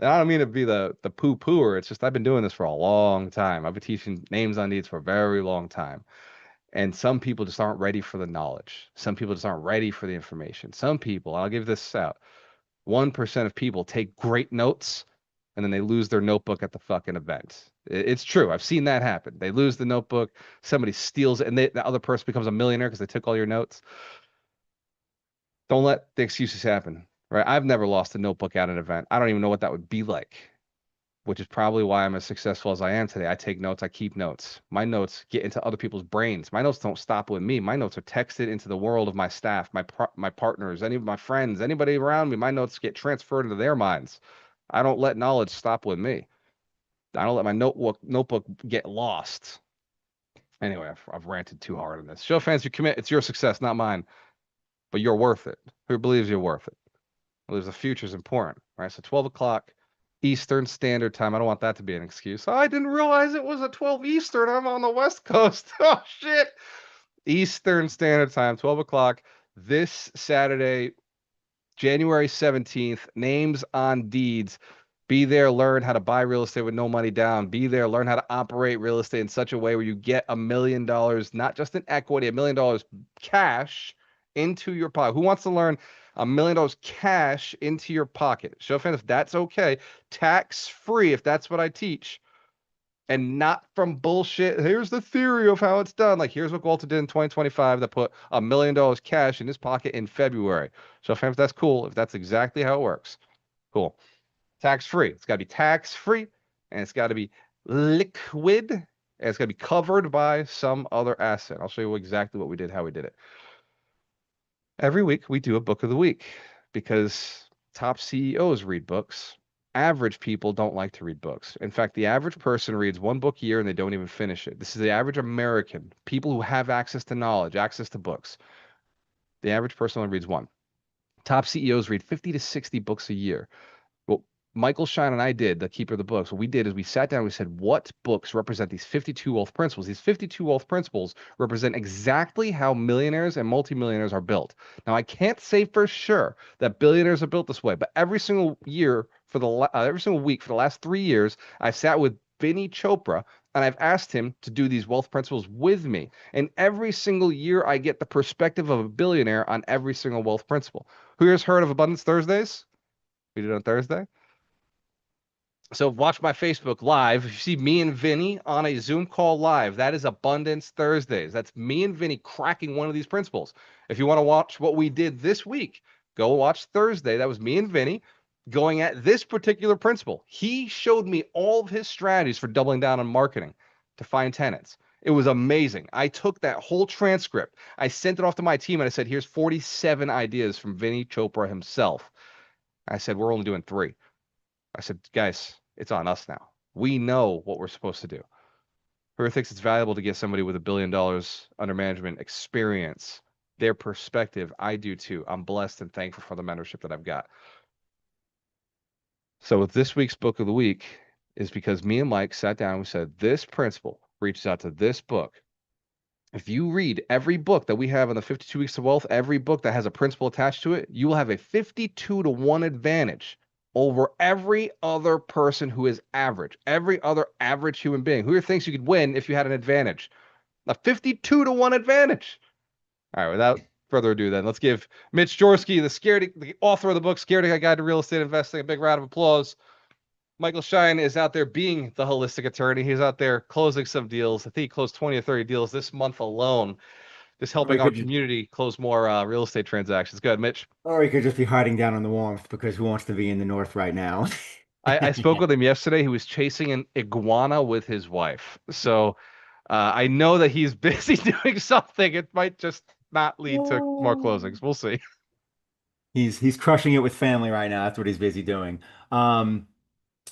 I don't mean to be the poo-pooer. It's just I've been doing this for a long time. I've been teaching Names on Deeds for a very long time. And some people just aren't ready for the knowledge. Some people just aren't ready for the information. Some people, I'll give this out, 1% of people take great notes and then they lose their notebook at the fucking event. It's true. I've seen that happen. They lose the notebook, somebody steals it, and the other person becomes a millionaire because they took all your notes. Don't let the excuses happen, right? I've never lost a notebook at an event. I don't even know what that would be like, which is probably why I'm as successful as I am today. I take notes, I keep notes. My notes get into other people's brains. My notes don't stop with me. My notes are texted into the world of my staff, my partners, any of my friends, anybody around me. My notes get transferred into their minds. I don't let knowledge stop with me. I don't let my notebook get lost. Anyway, I've ranted too hard on this. Show fans you commit. It's your success, not mine. But you're worth it. Who believes you're worth it? Believes the future is important, right? So 12 o'clock Eastern Standard Time. I don't want that to be an excuse. Oh, I didn't realize it was at 12 Eastern. I'm on the West Coast. Oh, shit. Eastern Standard Time, 12 o'clock this Saturday, January 17th. Names on Deeds. Be there, learn how to buy real estate with no money down. Be there, learn how to operate real estate in such a way where you get $1 million, not just in equity, $1 million cash into your pocket. Who wants to learn $1 million cash into your pocket? Show of hands if that's okay. Tax free, if that's what I teach, and not from bullshit. Here's the theory of how it's done. Like, here's what Walter did in 2025 that put $1 million cash in his pocket in February. So, if that's cool, if that's exactly how it works, cool. Tax free. It's got to be tax free, and it's got to be liquid, and it's got to be covered by some other asset. I'll show you exactly what we did, how we did it. Every week, we do a book of the week because top CEOs read books. Average people don't like to read books. In fact, the average person reads one book a year and they don't even finish it. This is the average American, people who have access to knowledge, access to books. The average person only reads one. Top CEOs read 50 to 60 books a year. What Michael Shine and I did, the keeper of the books, what we did is we sat down and we said, what books represent these 52 wealth principles? These 52 wealth principles represent exactly how millionaires and multimillionaires are built. Now, I can't say for sure that billionaires are built this way, but every single year for every single week for the last 3 years, I've sat with Vinny Chopra and I've asked him to do these wealth principles with me. And every single year, I get the perspective of a billionaire on every single wealth principle. Who here's heard of Abundance Thursdays? We did it on Thursday. So watch my Facebook live. If you see me and Vinny on a Zoom call live, that is Abundance Thursdays. That's me and Vinny cracking one of these principles. If you want to watch what we did this week, go watch Thursday. That was me and Vinny going at this particular principle. He showed me all of his strategies for doubling down on marketing to find tenants. It was amazing. I took that whole transcript, I sent it off to my team, and I said, here's 47 ideas from Vinny Chopra himself. I said, we're only doing 3. I said, guys, it's on us now. We know what we're supposed to do. Whoever thinks it's valuable to get somebody with $1 billion under management experience, their perspective, I do too. I'm blessed and thankful for the mentorship that I've got. So with this week's book of the week is because me and Mike sat down and we said, this principle reaches out to this book. If you read every book that we have in the 52 Weeks of Wealth, every book that has a principle attached to it, you will have a 52 to 1 advantage over every other person who is average, every other average human being. Who here thinks you could win if you had an advantage? A 52 to 1 advantage. All right, without further ado, then let's give Mitch Jorsky, the author of the book Scared Guide to Real Estate Investing, a big round of applause. Michael Shine is out there being the holistic attorney. He's out there closing some deals. I think he closed 20 or 30 deals this month alone, just helping our community close more real estate transactions. Go ahead, Mitch. Or he could just be hiding down in the warmth because who wants to be in the north right now? I spoke with him yesterday. He was chasing an iguana with his wife. So I know that he's busy doing something. It might just not lead to more closings. We'll see. He's crushing it with family right now. That's what he's busy doing. Um,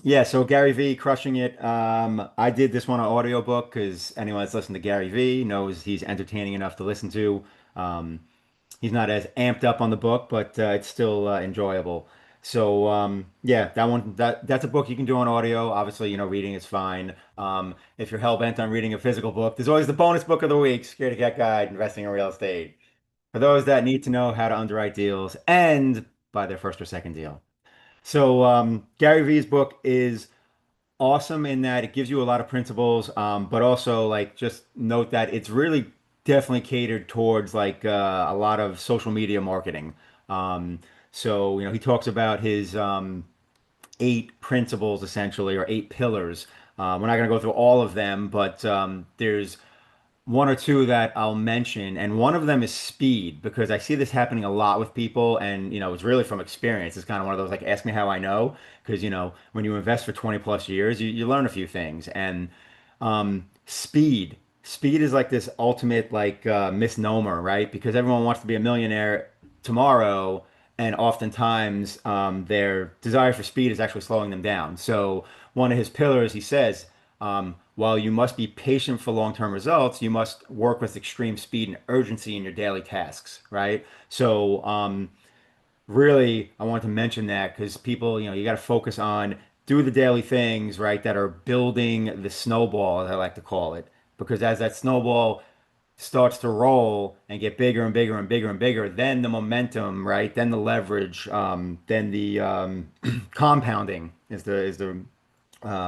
yeah, so Gary V crushing it. I did this one on audiobook because anyone that's listened to Gary V knows he's entertaining enough to listen to. Um, he's not as amped up on the book, but it's still enjoyable. So yeah, that's a book you can do on audio. Obviously, reading is fine. If you're hell bent on reading a physical book, there's always the bonus book of the week, Scared to Get Guide, Investing in Real Estate, for those that need to know how to underwrite deals and buy their first or second deal. So Gary Vee's book is awesome in that it gives you a lot of principles, but also like just note that it's really definitely catered towards like a lot of social media marketing. Um, so he talks about his 8 principles essentially, or 8 pillars. We're not going to go through all of them, but there's one or two that I'll mention, and one of them is speed because I see this happening a lot with people, and it's really from experience. It's kind of one of those like ask me how I know because when you invest for 20 plus years, you learn a few things, and speed is like this ultimate like misnomer, right? Because everyone wants to be a millionaire tomorrow, and oftentimes their desire for speed is actually slowing them down. So one of his pillars, he says. While you must be patient for long-term results, you must work with extreme speed and urgency in your daily tasks, right? So, really, I want to mention that because people, you got to focus on do the daily things, right, that are building the snowball, as I like to call it. Because as that snowball starts to roll and get bigger and bigger and bigger and bigger, then the momentum, right? Then the leverage, then the compounding is the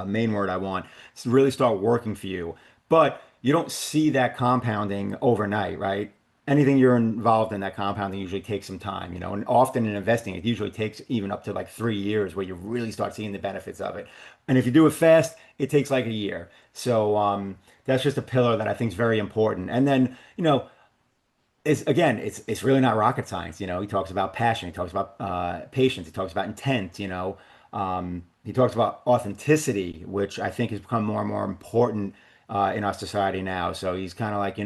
main word I want. To really start working for you. But you don't see that compounding overnight, right? Anything you're involved in, that compounding usually takes some time, and often in investing, it usually takes even up to like 3 years where you really start seeing the benefits of it. And if you do it fast, it takes like a year. So that's just a pillar that I think is very important. And then, it's really not rocket science. He talks about passion, he talks about patience, he talks about intent. He talks about authenticity, which I think has become more and more important in our society now. So he's kind of like,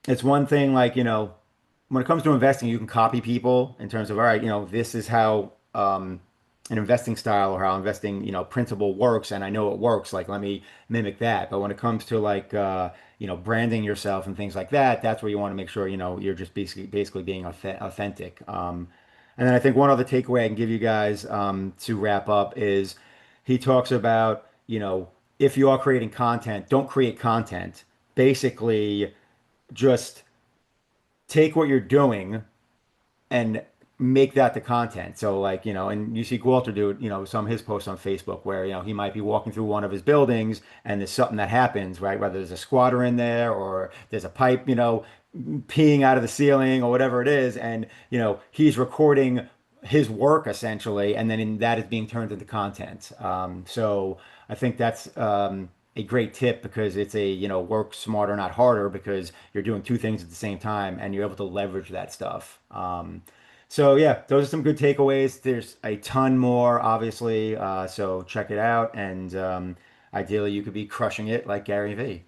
it's one thing like, when it comes to investing, you can copy people in terms of, all right, this is how an investing style or how investing, principle works, and I know it works. Like, let me mimic that. But when it comes to like, branding yourself and things like that, that's where you want to make sure, you're just basically being authentic. And then I think one other takeaway I can give you guys to wrap up is he talks about, if you are creating content, don't create content. Basically, just take what you're doing and make that the content. So like, and you see Walter do it, some of his posts on Facebook where, he might be walking through one of his buildings and there's something that happens, right? Whether there's a squatter in there or there's a pipe, peeing out of the ceiling or whatever it is. And, he's recording his work essentially, and then that is being turned into content. So I think that's a great tip because it's work smarter, not harder, because you're doing two things at the same time and you're able to leverage that stuff. So yeah, those are some good takeaways. There's a ton more, obviously. So check it out, and ideally, you could be crushing it like Gary Vee.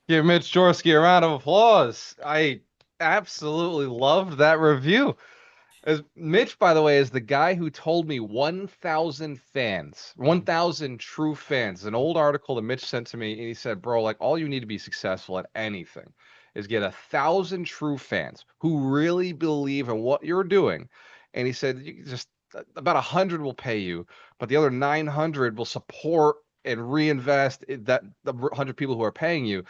Give Mitch Jorsky a round of applause. I absolutely loved that review. As Mitch, by the way, is the guy who told me 1,000 fans, 1,000 true fans. An old article that Mitch sent to me, and he said, "Bro, like all you need to be successful at anything is get 1,000 true fans who really believe in what you're doing." And he said, "You just about 100 will pay you, but the other 900 will support and reinvest that the 100 people who are paying you."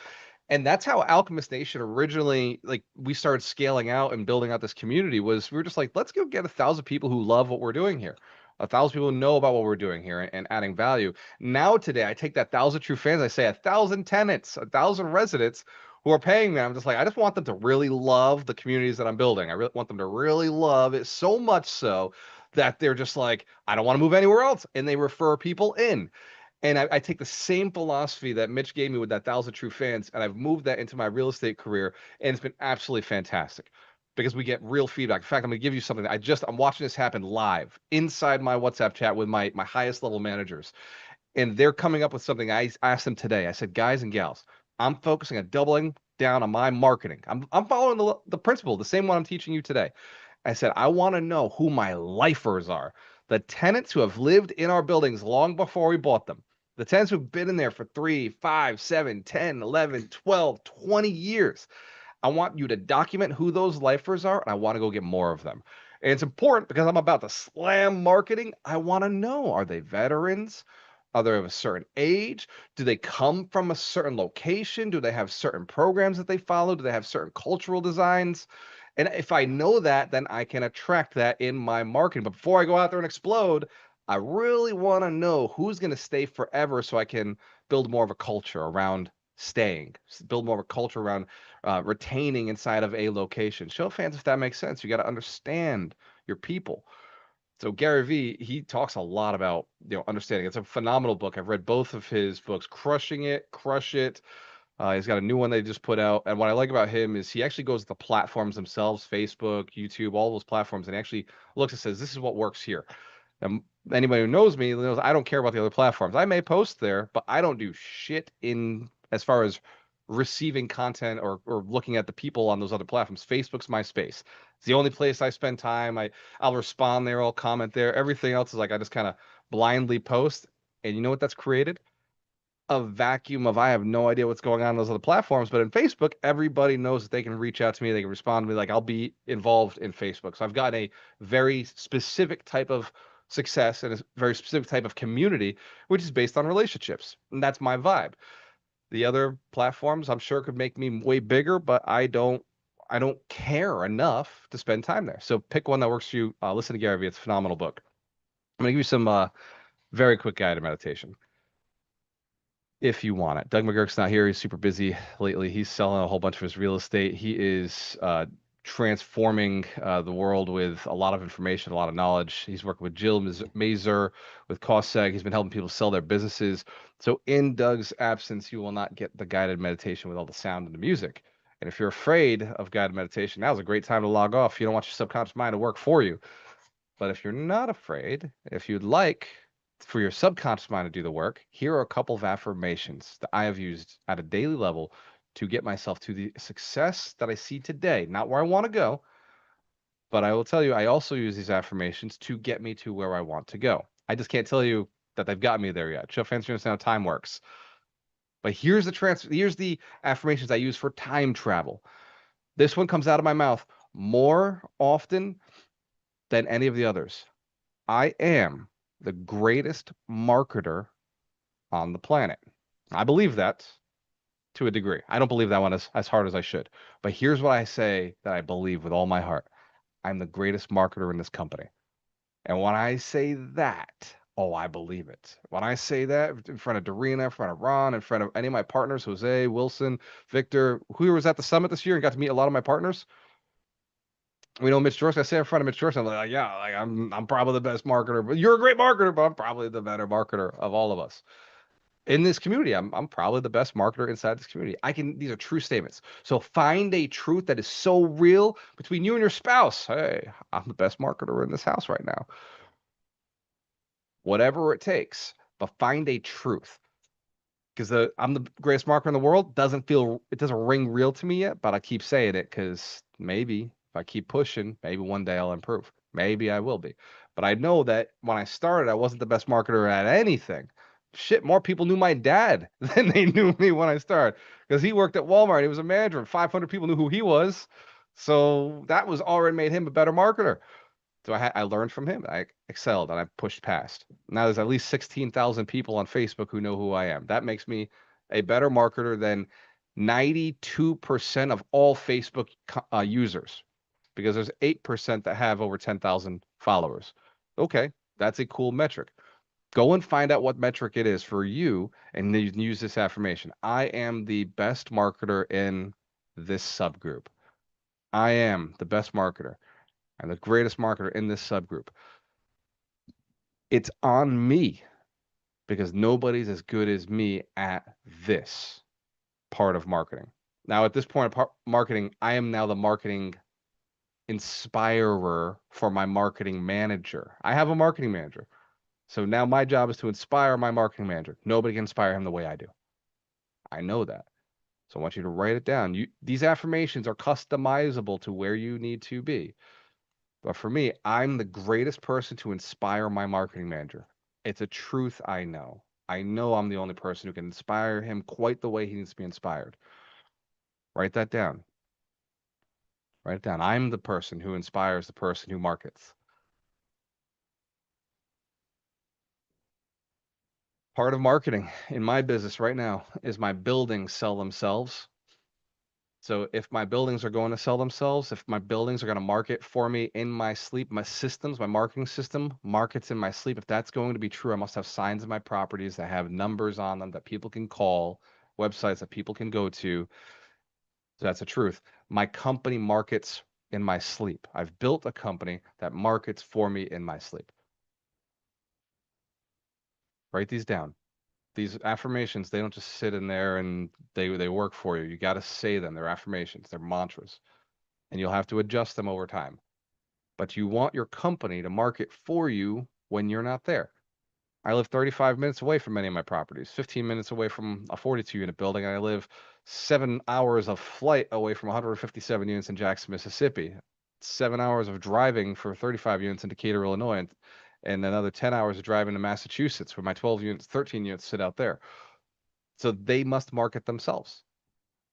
And that's how Alchemist Nation originally, like, we started scaling out and building out this community. Was we were just like, let's go get 1,000 people who love what we're doing here, 1,000 people who know about what we're doing here and adding value. Now today, I take that 1,000 true fans, I say 1,000 tenants, 1,000 residents who are paying me. I'm just like, I just want them to really love the communities that I'm building. I really want them to really love it, so much so that they're just like, I don't want to move anywhere else, and they refer people in. And I take the same philosophy that Mitch gave me with that 1,000 true fans, and I've moved that into my real estate career, and it's been absolutely fantastic because we get real feedback. In fact, I'm going to give you something. I'm watching this happen live inside my WhatsApp chat with my highest level managers, and they're coming up with something. I asked them today. I said, guys and gals, I'm focusing on doubling down on my marketing. I'm following the principle, the same one I'm teaching you today. I said, I want to know who my lifers are, the tenants who have lived in our buildings long before we bought them, the tenants who've been in there for 3, 5, 7, 10, 11, 12, 20 years. I want you to document who those lifers are, and I want to go get more of them. And it's important because I'm about to slam marketing. I want to know, are they veterans? Are they of a certain age? Do they come from a certain location? Do they have certain programs that they follow? Do they have certain cultural designs? And if I know that, then I can attract that in my marketing. But before I go out there and explode, I really want to know who's going to stay forever so I can build more of a culture around staying, build more of a culture around retaining inside of a location. Show fans if that makes sense. You got to understand your people. So Gary Vee, he talks a lot about understanding. It's a phenomenal book. I've read both of his books, Crushing It, Crush It. He's got a new one they just put out. And what I like about him is he actually goes to the platforms themselves, Facebook, YouTube, all those platforms, and actually looks and says, this is what works here. And anybody who knows me knows I don't care about the other platforms. I may post there, but I don't do shit in as far as receiving content or looking at the people on those other platforms. Facebook's my space. It's the only place I spend time. I'll respond there, I'll comment there. Everything else is like I just kind of blindly post. And you know what that's created? A vacuum of I have no idea what's going on those other platforms. But in Facebook, everybody knows that they can reach out to me, they can respond to me. Like I'll be involved in Facebook. So I've got a very specific type of success and a very specific type of community, which is based on relationships. And that's my vibe. The other platforms, I'm sure, could make me way bigger, but I don't care enough to spend time there. So pick one that works for you. Listen to Gary Vee. It's a phenomenal book. I'm gonna give you some very quick guided meditation if you want it. Doug McGurk's not here. He's super busy lately. He's selling a whole bunch of his real estate. He is transforming the world with a lot of information, a lot of knowledge. He's working with Jill Mazer with CostSeg. He's been helping people sell their businesses. So in Doug's absence, you will not get the guided meditation with all the sound and the music. And if you're afraid of guided meditation, now's a great time to log off. You don't want your subconscious mind to work for you. But if you're not afraid, if you'd like for your subconscious mind to do the work, here are a couple of affirmations that I have used at a daily level to get myself to the success that I see today. Not where I want to go, but I will tell you, I also use these affirmations to get me to where I want to go. I just can't tell you that they've got me there yet. Show fans you understand how time works. But here's the affirmations I use for time travel. This one comes out of my mouth more often than any of the others. I am the greatest marketer on the planet. I believe that to a degree. I don't believe that one as hard as I should. But here's what I say that I believe with all my heart. I'm the greatest marketer in this company. And when I say that, oh, I believe it. When I say that in front of Dorina, in front of Ron, in front of any of my partners, Jose, Wilson, Victor, who was at the summit this year and got to meet a lot of my partners, we know Mitch Joyce. I say in front of Mitch Joyce, I'm like, yeah, like I'm probably the best marketer, but you're a great marketer, but I'm probably the better marketer of all of us in this community. I'm probably the best marketer inside this community. These are true statements. So find a truth that is so real between you and your spouse. Hey, I'm the best marketer in this house right now. Whatever it takes, but find a truth. Because I'm the greatest marketer in the world it doesn't ring real to me yet, but I keep saying it because maybe if I keep pushing, maybe one day I'll improve. Maybe I will be. But I know that when I started, I wasn't the best marketer at anything. Shit, more people knew my dad than they knew me when I started because he worked at Walmart. He was a manager, and 500 people knew who he was. So that was already made him a better marketer. So I learned from him. I excelled and I pushed past. Now there's at least 16,000 people on Facebook who know who I am. That makes me a better marketer than 92% of all Facebook users because there's 8% that have over 10,000 followers. Okay, that's a cool metric. Go and find out what metric it is for you and then use this affirmation. I am the best marketer in this subgroup. I am the best marketer. I'm the greatest marketer in this subgroup. It's on me because nobody's as good as me at this part of marketing. Now, at this point of marketing, I am now the marketing inspirer for my marketing manager. I have a marketing manager. So now my job is to inspire my marketing manager. Nobody can inspire him the way I do. I know that. So I want you to write it down. These affirmations are customizable to where you need to be. But for me, I'm the greatest person to inspire my marketing manager. It's a truth I know. I know I'm the only person who can inspire him quite the way he needs to be inspired. Write that down. Write it down. I'm the person who inspires the person who markets. Part of marketing in my business right now is my buildings sell themselves. So if my buildings are going to sell themselves, if my buildings are going to market for me in my sleep, my systems, my marketing system markets in my sleep, if that's going to be true, I must have signs in my properties that have numbers on them that people can call, websites that people can go to. So that's the truth. My company markets in my sleep. I've built a company that markets for me in my sleep. Write these down. These affirmations, they don't just sit in there and they work for you. You got to say them. They're affirmations, they're mantras, and you'll have to adjust them over time. But you want your company to market for you when you're not there. I live 35 minutes away from many of my properties, 15 minutes away from a 42 unit building, and I live 7 hours of flight away from 157 units in Jackson, Mississippi, 7 hours of driving for 35 units in Decatur, Illinois, and another 10 hours of driving to Massachusetts where my 12 units, 13 units sit out there. So they must market themselves.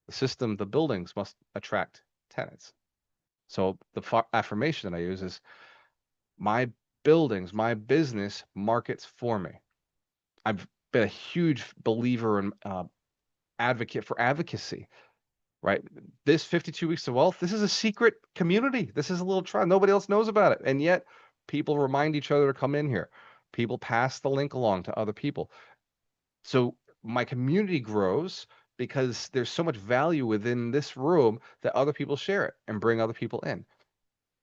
The system, the buildings must attract tenants. So the affirmation that I use is my buildings, my business markets for me. I've been a huge believer in advocate for advocacy, right? This 52 weeks of wealth, this is a secret community. This is a little tribe. Nobody else knows about it. And yet people remind each other to come in here. People pass the link along to other people. So my community grows because there's so much value within this room that other people share it and bring other people in.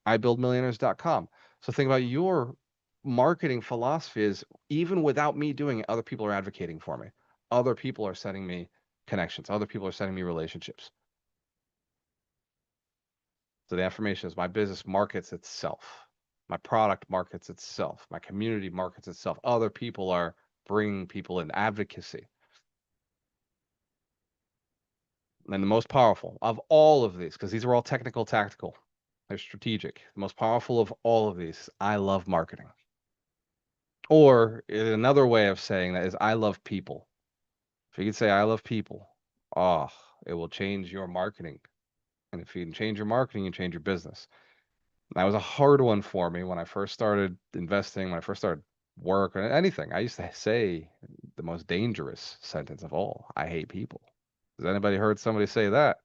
ibuildmillionaires.com. So think about your marketing philosophy is even without me doing it, other people are advocating for me. Other people are sending me connections. Other people are sending me relationships. So the affirmation is my business markets itself. My product markets itself. My community markets itself. Other people are bringing people in advocacy. And the most powerful of all of these, because these are all technical, tactical, they're strategic. The most powerful of all of these, I love marketing. Or another way of saying that is I love people. If you could say I love people, oh, it will change your marketing. And if you can change your marketing, you change your business. That was a hard one for me when I first started investing, when I first started work or anything. I used to say the most dangerous sentence of all, I hate people. Has anybody heard somebody say that?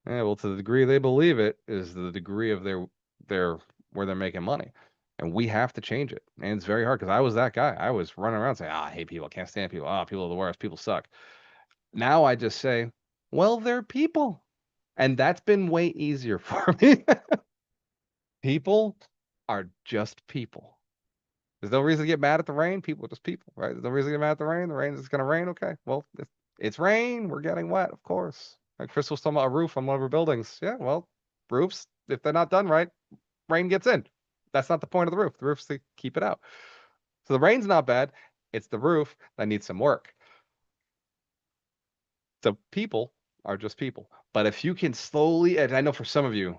Yeah, well, to the degree they believe it is the degree of their where they're making money. And we have to change it. And it's very hard because I was that guy. I was running around saying, I hate people. I can't stand people. People are the worst. People suck. Now I just say, well, they're people. And that's been way easier for me. People are just people. There's no reason to get mad at the rain. People are just people, right? There's no reason to get mad at the rain. The rain is going to rain. Okay. Well, it's rain. We're getting wet, of course. Like Chris was talking about a roof on one of her buildings. Yeah, well, roofs, if they're not done right, rain gets in. That's not the point of the roof. The roof's to keep it out. So the rain's not bad. It's the roof that needs some work. So people are just people. But if you can slowly, and I know for some of you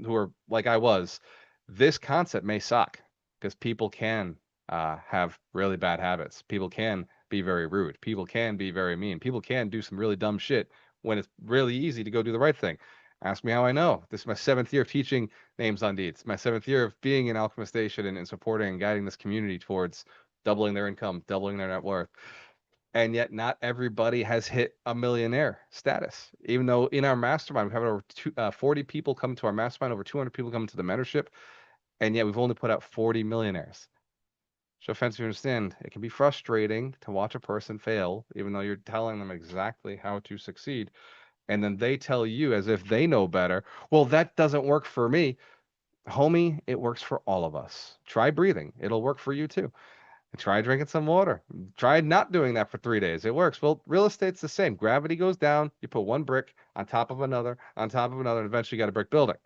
who are like I was, this concept may suck because people can have really bad habits. People can be very rude. People can be very mean. People can do some really dumb shit when it's really easy to go do the right thing. Ask me how I know. This is my 7th year of teaching names on deeds. My 7th year of being in Alchemist Station and supporting and guiding this community towards doubling their income, doubling their net worth. And yet not everybody has hit a millionaire status. Even though in our mastermind, we have over 40 people come to our mastermind, over 200 people come to the mentorship, and yet we've only put out 40 millionaires. So offense, you understand, it can be frustrating to watch a person fail, even though you're telling them exactly how to succeed. And then they tell you as if they know better, well, that doesn't work for me. Homie, it works for all of us. Try breathing. It'll work for you too. Try drinking some water. Try not doing that for 3 days. It works. Well, real estate's the same. Gravity goes down. You put one brick on top of another, on top of another, and eventually you got a brick building.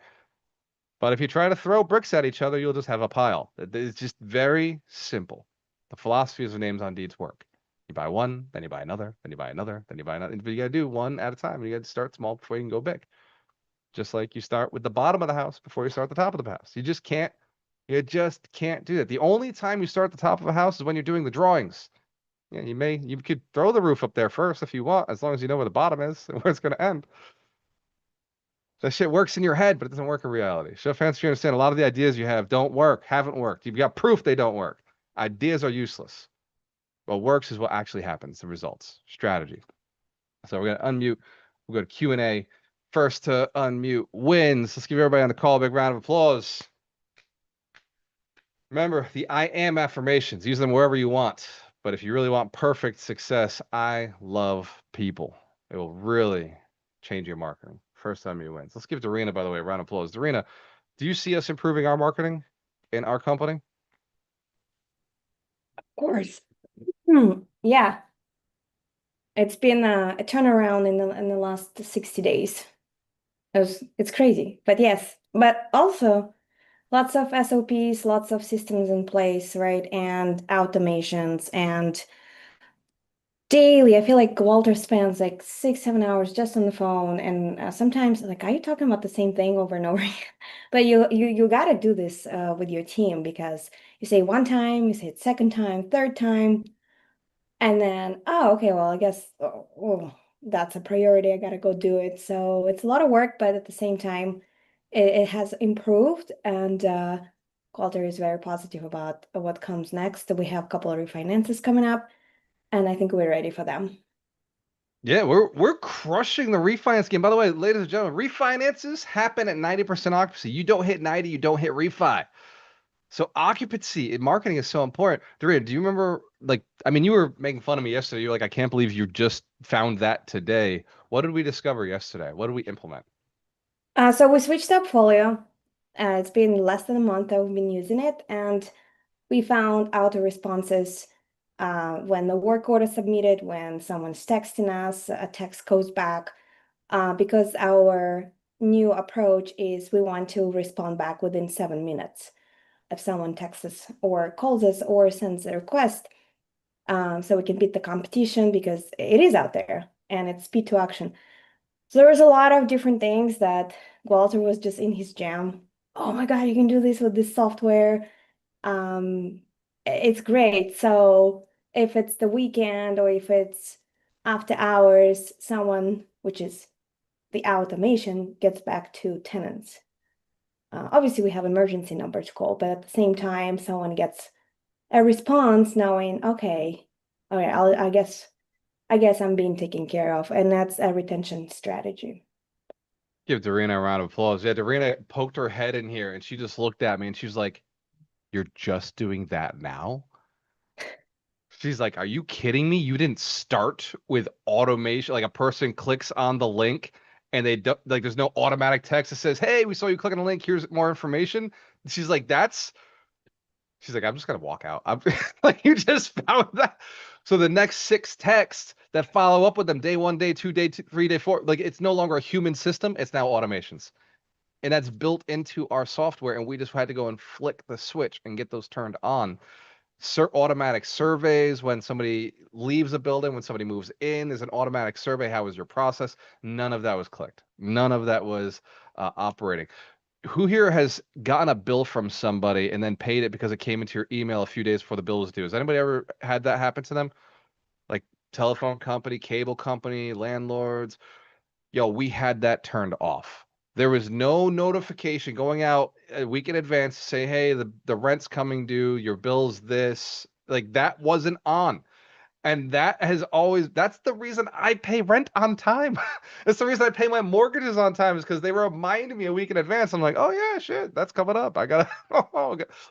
But if you try to throw bricks at each other, you'll just have a pile. It's just very simple. The philosophies of names on deeds work. You buy one, then you buy another, then you buy another, then you buy another. But you got to do one at a time. You got to start small before you can go big. Just like you start with the bottom of the house before you start the top of the house. You just can't do that. The only time you start the top of a house is when you're doing the drawings. Yeah, you could throw the roof up there first if you want, as long as you know where the bottom is and where it's going to end. That shit works in your head, but it doesn't work in reality. Show fans, you understand a lot of the ideas you have don't work, haven't worked. You've got proof they don't work. Ideas are useless. What works is what actually happens, the results, strategy. So we're going to unmute. We'll go to Q&A. First to unmute wins. Let's give everybody on the call a big round of applause. Remember the I am affirmations. Use them wherever you want. But if you really want perfect success, I love people. It will really change your marketing. First time you wins. Let's give Dorina, by the way, a round of applause. Dorina, do you see us improving our marketing in our company? Of course. Yeah, it's been a turnaround in the last 60 days. It's crazy, but yes, but also lots of SOPs, lots of systems in place, right? And automations and daily. I feel like Walter spends like 6, 7 hours just on the phone, and sometimes like, are you talking about the same thing over and over again? But you got to do this with your team because you say one time, you say it second time, third time. And then, oh, okay, well, I guess that's a priority. I gotta go do it. So it's a lot of work, but at the same time, it has improved. And Walter is very positive about what comes next. We have a couple of refinances coming up, and I think we're ready for them. Yeah, we're crushing the refinance game. By the way, ladies and gentlemen, refinances happen at 90% occupancy. You don't hit 90, you don't hit refi. So occupancy in marketing is so important. Doreen, do you remember, like, I mean, you were making fun of me yesterday. You're like, I can't believe you just found that today. What did we discover yesterday? What did we implement? So we switched our portfolio. It's been less than a month that we've been using it, and we found auto responses when the work order is submitted, when someone's texting us, a text goes back, because our new approach is we want to respond back within 7 minutes if someone texts us or calls us or sends a request, so we can beat the competition because it is out there and it's speed to action. So there was a lot of different things that Walter was just in his jam. Oh my God, you can do this with this software. It's great. So if it's the weekend or if it's after hours, someone, which is the automation, gets back to tenants. Obviously, we have emergency number to call, but at the same time, someone gets a response knowing, okay, all right, I guess I'm being taken care of, and that's a retention strategy. Give Doreen a round of applause. Yeah, Doreen poked her head in here and she just looked at me and she was like, "You're just doing that now?" She's like, "Are you kidding me? You didn't start with automation. Like a person clicks on the link and they do, like there's no automatic text that says, 'Hey, we saw you click on the link. Here's more information.'" She's like, "That's." She's like, "I'm just gonna walk out." I'm like, "You just found that." So the next six texts that follow up with them, day one, day two, day two, 3, day 4, like it's no longer a human system. It's now automations, and that's built into our software. And we just had to go and flick the switch and get those turned on. Automatic surveys when somebody leaves a building, when somebody moves in, there's an automatic survey. How was your process? None of that was clicked. None of that was operating. Who here has gotten a bill from somebody and then paid it because it came into your email a few days before the bill was due? Has anybody ever had that happen to them? Like telephone company, cable company, landlords? Yo, we had that turned off. There was no notification going out a week in advance to say, hey, the rent's coming due, your bill's this. Like that wasn't on. And that has always, that's the reason I pay rent on time. That's the reason I pay my mortgages on time is because they remind me a week in advance. I'm like, oh yeah, shit, that's coming up. I gotta,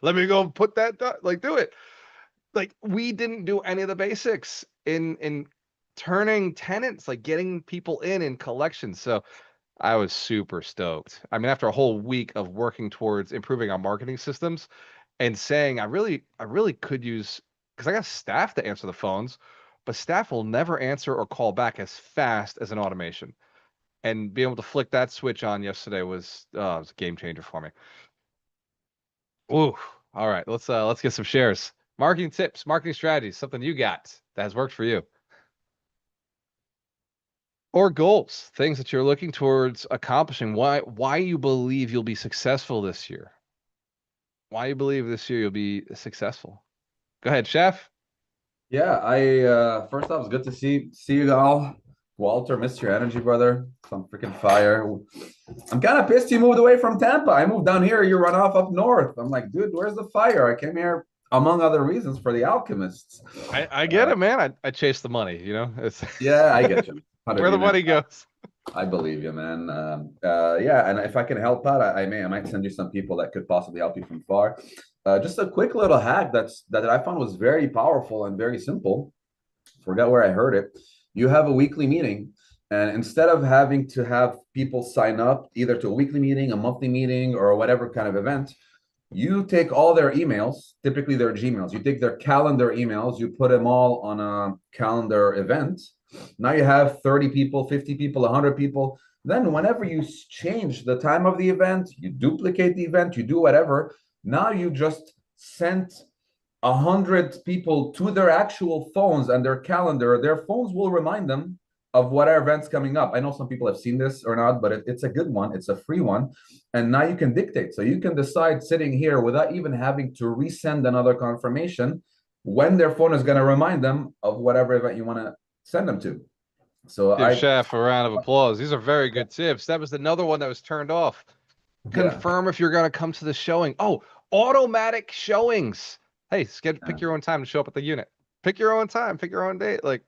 let me go put that, like do it. Like we didn't do any of the basics in turning tenants, like getting people in collections. So I was super stoked. I mean, after a whole week of working towards improving our marketing systems and saying I really could use because I got staff to answer the phones, but staff will never answer or call back as fast as an automation. And being able to flick that switch on yesterday was a game changer for me. Ooh, all right, let's get some shares. Marketing tips, marketing strategies, something you got that has worked for you. Or goals, things that you're looking towards accomplishing. Why you believe you'll be successful this year. Why you believe this year you'll be successful. Go ahead, chef. Yeah, I first off, it's good to see you all. Walter, missed your energy, brother. Some freaking fire. I'm kind of pissed you moved away from Tampa. I moved down here, you run off up north. I'm like, dude, where's the fire? I came here among other reasons for the alchemists. I get it, man. I chase the money, It's Yeah, I get you. where the 100 money goes. I believe you, man. Yeah, and if I can help out, I might send you some people that could possibly help you from far. Just a quick little hack that I found was very powerful and very simple. Forget where I heard it. You have a weekly meeting, and instead of having to have people sign up either to a weekly meeting, a monthly meeting, or whatever kind of event, you take all their emails, typically their Gmails, you take their calendar emails, you put them all on a calendar event. Now you have 30 people, 50 people, 100 people. Then, whenever you change the time of the event, you duplicate the event, you do whatever. Now you just sent 100 people to their actual phones and their calendar. Their phones will remind them of what our events coming up. I know some people have seen this or not, but it's a good one. It's a free one. And now you can dictate. So you can decide sitting here without even having to resend another confirmation when their phone is going to remind them of whatever event you want to send them to. So Give chef a round of applause. These are very good tips. That was another one that was turned off. yeah. Confirm if you're going to come to the showing. Oh, automatic showings. Hey, pick your own time to show up at the unit. Pick your own time, pick your own date. Like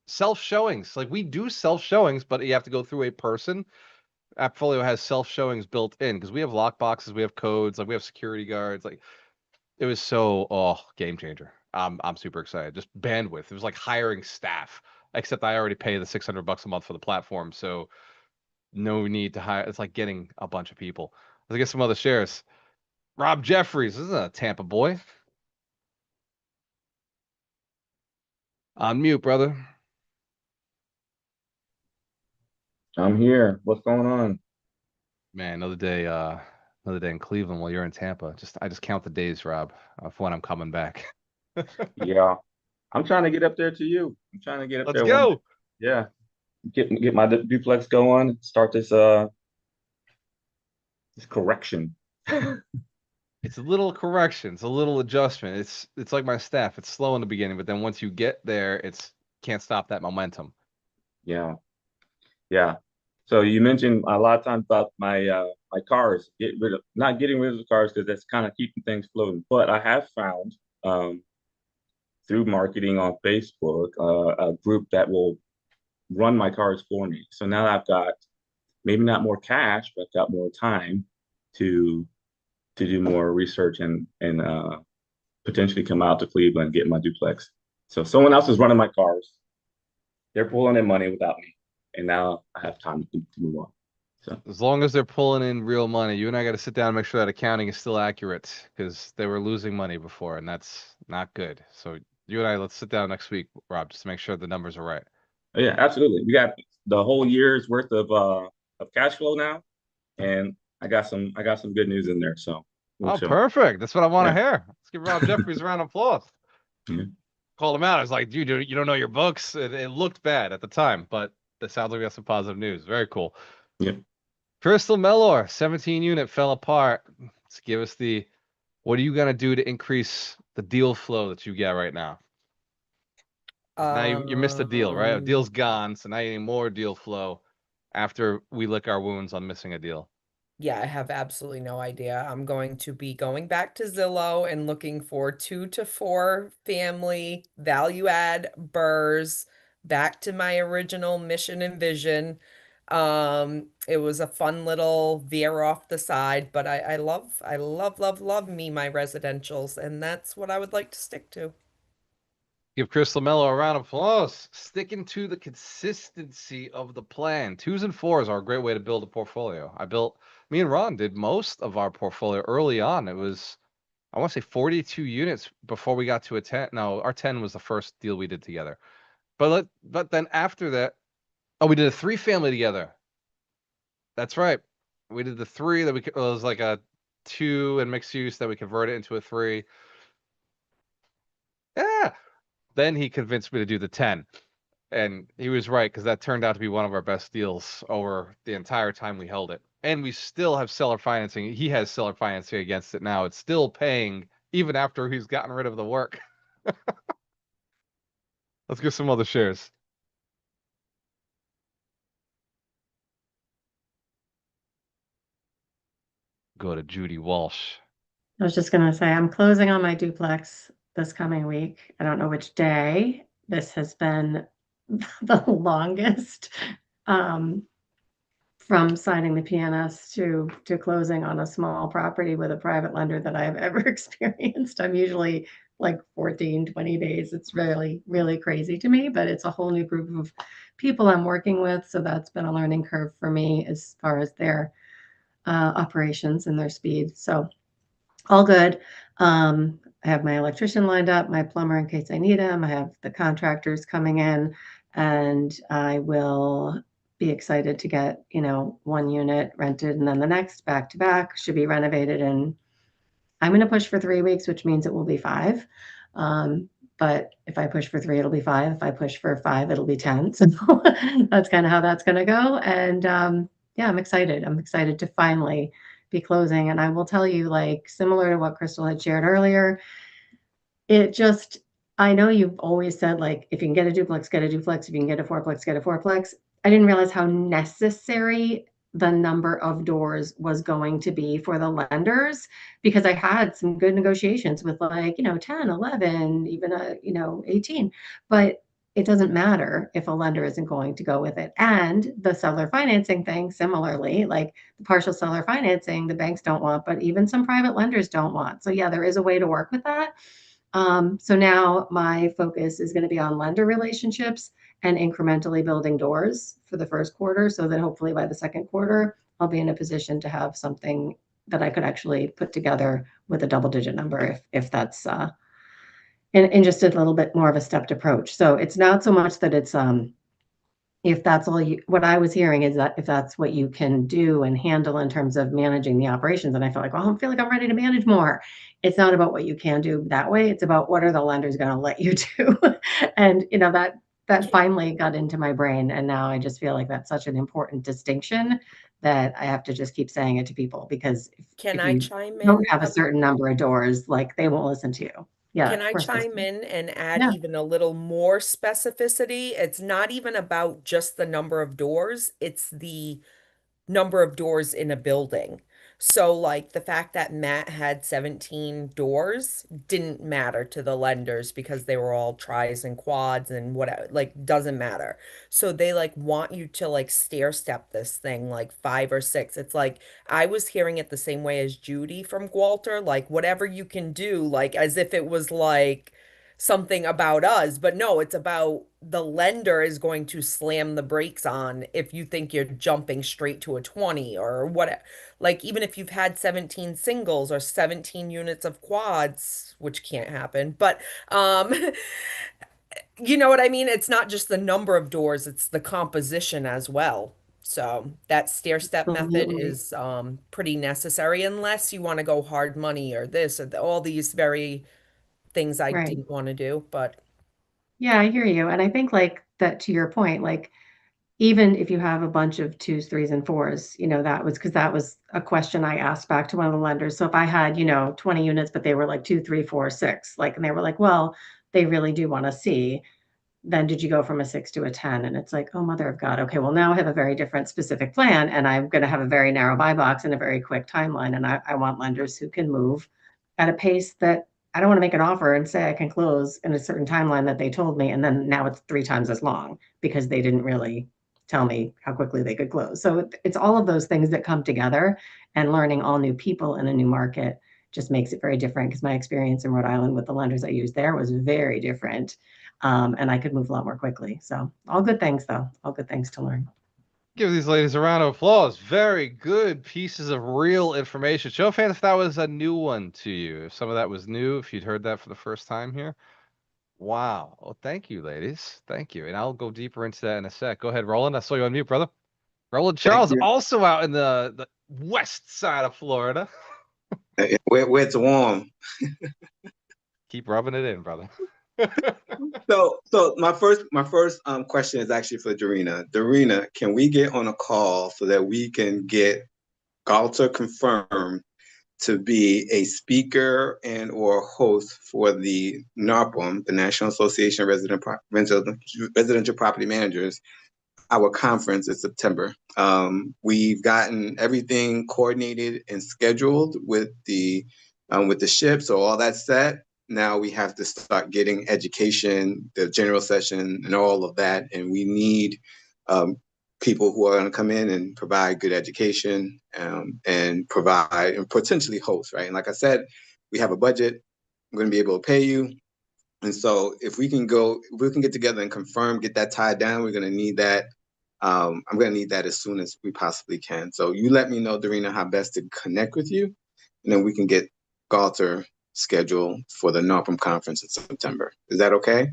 self showings. Like we do self showings, but you have to go through a person. Appfolio has self showings built in because we have lock boxes, we have codes, like we have security guards. Like it was game changer. I'm super excited. Just bandwidth. It was like hiring staff, except I already pay the $600 a month for the platform, so no need to hire. It's like getting a bunch of people. Let's get some other shares. Rob Jeffries, this is a Tampa boy. On mute, brother. I'm here. What's going on? Man, another day in Cleveland while you're in Tampa. I just count the days, Rob, for when I'm coming back. Yeah, I'm trying to get up there to you. I'm trying to get up Let's there one day. go. Yeah, get my duplex going. Start this correction. It's a little correction, it's a little adjustment. It's like my staff. It's slow in the beginning, but then once you get there, it's can't stop that momentum. Yeah, yeah. So you mentioned a lot of times about my cars. Not getting rid of the cars because that's kind of keeping things floating. But I have found um, through marketing on Facebook a group that will run my cars for me. So now I've got maybe not more cash, but I've got more time to do more research and potentially come out to Cleveland and get my duplex. So someone else is running my cars. They're pulling in money without me, and now I have time to move on. So As long as they're pulling in real money, you and I got to sit down and make sure that accounting is still accurate because they were losing money before, and that's not good. So you and I, let's sit down next week, Rob, just to make sure the numbers are right. yeah, absolutely. We got the whole year's worth of cash flow now, and I got some good news in there. So we'll Oh, chill. perfect. That's what I want to Yeah. hear. Let's give Rob Jeffries a round of applause. Yeah. Called him out. I was like, dude, you don't know your books. It looked bad at the time, but it sounds like we got some positive news. Very cool. Yeah. Crystal Mellor, 17 unit fell apart. Let's give us what are you gonna do to increase the deal flow that you get right now? Now you missed a deal, right? A deal's gone, so now you need more deal flow after we lick our wounds on missing a deal. Yeah, I have absolutely no idea. I'm going to be going back to Zillow and looking for 2 to 4 family value add burrs back to my original mission and vision. It was a fun little veer off the side, but I love me my residentials, and that's what I would like to stick to. Give Chris Lamello a round of applause. Sticking to the consistency of the plan. 2s and 4s are a great way to build a portfolio. Me and Ron did most of our portfolio early on. It was, I want to say 42 units before we got to a 10. No, our 10 was the first deal we did together. But then after that, we did a 3-family together. That's right. We did the 3 that it was like a 2 and mixed use that we converted into a 3. Yeah. Then he convinced me to do the 10. And he was right because that turned out to be one of our best deals over the entire time we held it. And we still have seller financing. He has seller financing against it now. It's still paying even after he's gotten rid of the work. Let's get some other shares. Go to Judy Walsh. I was just gonna say, I'm closing on my duplex this coming week. I don't know which day. This has been the longest from signing the PNS to closing on a small property with a private lender that I've ever experienced. I'm usually like 14, 20 days. It's really, really crazy to me, but it's a whole new group of people I'm working with. So that's been a learning curve for me as far as their operations and their speed. So all good. I have my electrician lined up, my plumber in case I need him. I have the contractors coming in, and I will be excited to get, 1 unit rented and then the next back to back should be renovated. And I'm going to push for 3 weeks, which means it will be 5. But if I push for 3, it'll be 5. If I push for 5, it'll be 10. So that's kind of how that's going to go. And yeah, I'm excited. I'm excited to finally be closing. And I will tell you, like, similar to what Crystal had shared earlier, I know you've always said, like, if you can get a duplex, get a duplex. If you can get a fourplex, get a fourplex. I didn't realize how necessary the number of doors was going to be for the lenders, because I had some good negotiations with, like, 10, 11, even 18. But it doesn't matter if a lender isn't going to go with it. And the seller financing thing, similarly, like the partial seller financing, the banks don't want, but even some private lenders don't want. So yeah, there is a way to work with that. So now my focus is going to be on lender relationships and incrementally building doors for the first quarter, so that hopefully by the second quarter, I'll be in a position to have something that I could actually put together with a double-digit number if that's in just a little bit more of a stepped approach. So it's not so much that it's if that's all you, what I was hearing is that if that's what you can do and handle in terms of managing the operations, and I feel like, well, I feel like I'm ready to manage more. It's not about what you can do that way. It's about what are the lenders going to let you do. And you know, that finally got into my brain. And now I just feel like that's such an important distinction that I have to just keep saying it to people, because Can if I you chime don't in? have a certain number of doors, like they won't listen to you. Yeah, Can of I course. chime in and add Yeah. even a little more specificity? It's not even about just the number of doors, it's the number of doors in a building. So, like the fact that Matt had 17 doors didn't matter to the lenders because they were all tris and quads and whatever, like, doesn't matter. So, they like want you to like stair step this thing like five or six. It's like I was hearing it the same way as Judy from Walter, like, whatever you can do, like, as if it was like something about us, but no, it's about the lender is going to slam the brakes on if you think you're jumping straight to a 20 or what. Like, even if you've had 17 singles or 17 units of quads, which can't happen, but you know what I mean? It's not just the number of doors, it's the composition as well. So that stair step method Absolutely. is pretty necessary unless you want to go hard money or this or all these very things I Right. didn't want to do, but Yeah, I hear you. And I think like that to your point, like even if you have a bunch of twos, threes, and fours, you know, that was because that was a question I asked back to one of the lenders. So if I had, you know, 20 units, but they were like two, three, four, six, like, and they were like, well, they really do want to see, then did you go from a 6 to a 10? And it's like, oh, mother of God. Okay, well, now I have a very different specific plan, and I'm going to have a very narrow buy box and a very quick timeline. And I want lenders who can move at a pace that I don't want to make an offer and say I can close in a certain timeline that they told me. And then now it's 3 times as long because they didn't really tell me how quickly they could close. So it's all of those things that come together, and learning all new people in a new market just makes it very different, because my experience in Rhode Island with the lenders I used there was very different. And I could move a lot more quickly. So all good things, though. All good things to learn. Give these ladies a round of applause. Very good pieces of real information. Show of hands if that was a new one to you. If some of that was new, if you'd heard that for the first time here. Wow. Well, thank you, ladies. Thank you. And I'll go deeper into that in a sec. Go ahead, Roland. I saw you on mute, brother. Roland Charles, you. also out in the west side of Florida. Where it's warm. Keep rubbing it in, brother. So my first question is actually for Darina. Darina, can we get on a call so that we can get Galter confirmed to be a speaker and or host for the NARPM, the National Association of Residential Property Managers, our conference in September. We've gotten everything coordinated and scheduled with the ship, so all that's set. Now we have to start getting education, the general session, and all of that, and we need people who are going to come in and provide good education, and provide and potentially host, right? And like I said, we have a budget. I'm going to be able to pay you. And so if we can get together and confirm, get that tied down, we're going to need that. I'm going to need that as soon as we possibly can. So you let me know, Darina, how best to connect with you, and then we can get Galter scheduled for the NARPM conference in September. Is that okay?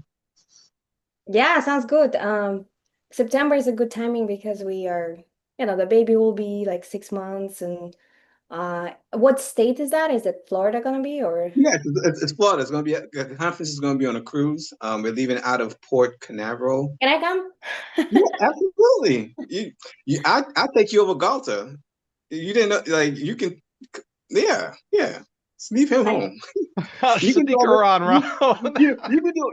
Yeah, sounds good. September is a good timing because we are, the baby will be like 6 months. And what state is that? Is it Florida gonna be, or? Yeah, it's Florida. It's going to be the conference is going to be on a cruise. We're leaving out of Port Canaveral. Can I come? Yeah, absolutely. I take you over Galter. You didn't know, like you can. Yeah. Just leave him home. You can do Sneak all her on, the, Ron.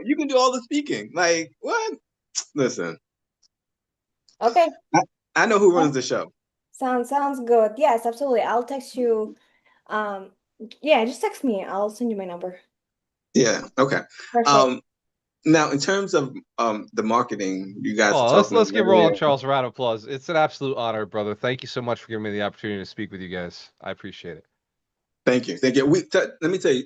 you can do all the speaking. Like what? Listen, Okay. I know who runs the show. Sounds good. Yes, absolutely. I'll text you. Yeah, just text me. I'll send you my number. Yeah. Okay. Perfect. Now, in terms of the marketing, you guys are Oh, talking let's give Roland earlier. Charles a round of applause. It's an absolute honor, brother. Thank you so much for giving me the opportunity to speak with you guys. I appreciate it. Thank you. Thank you. Let me tell you,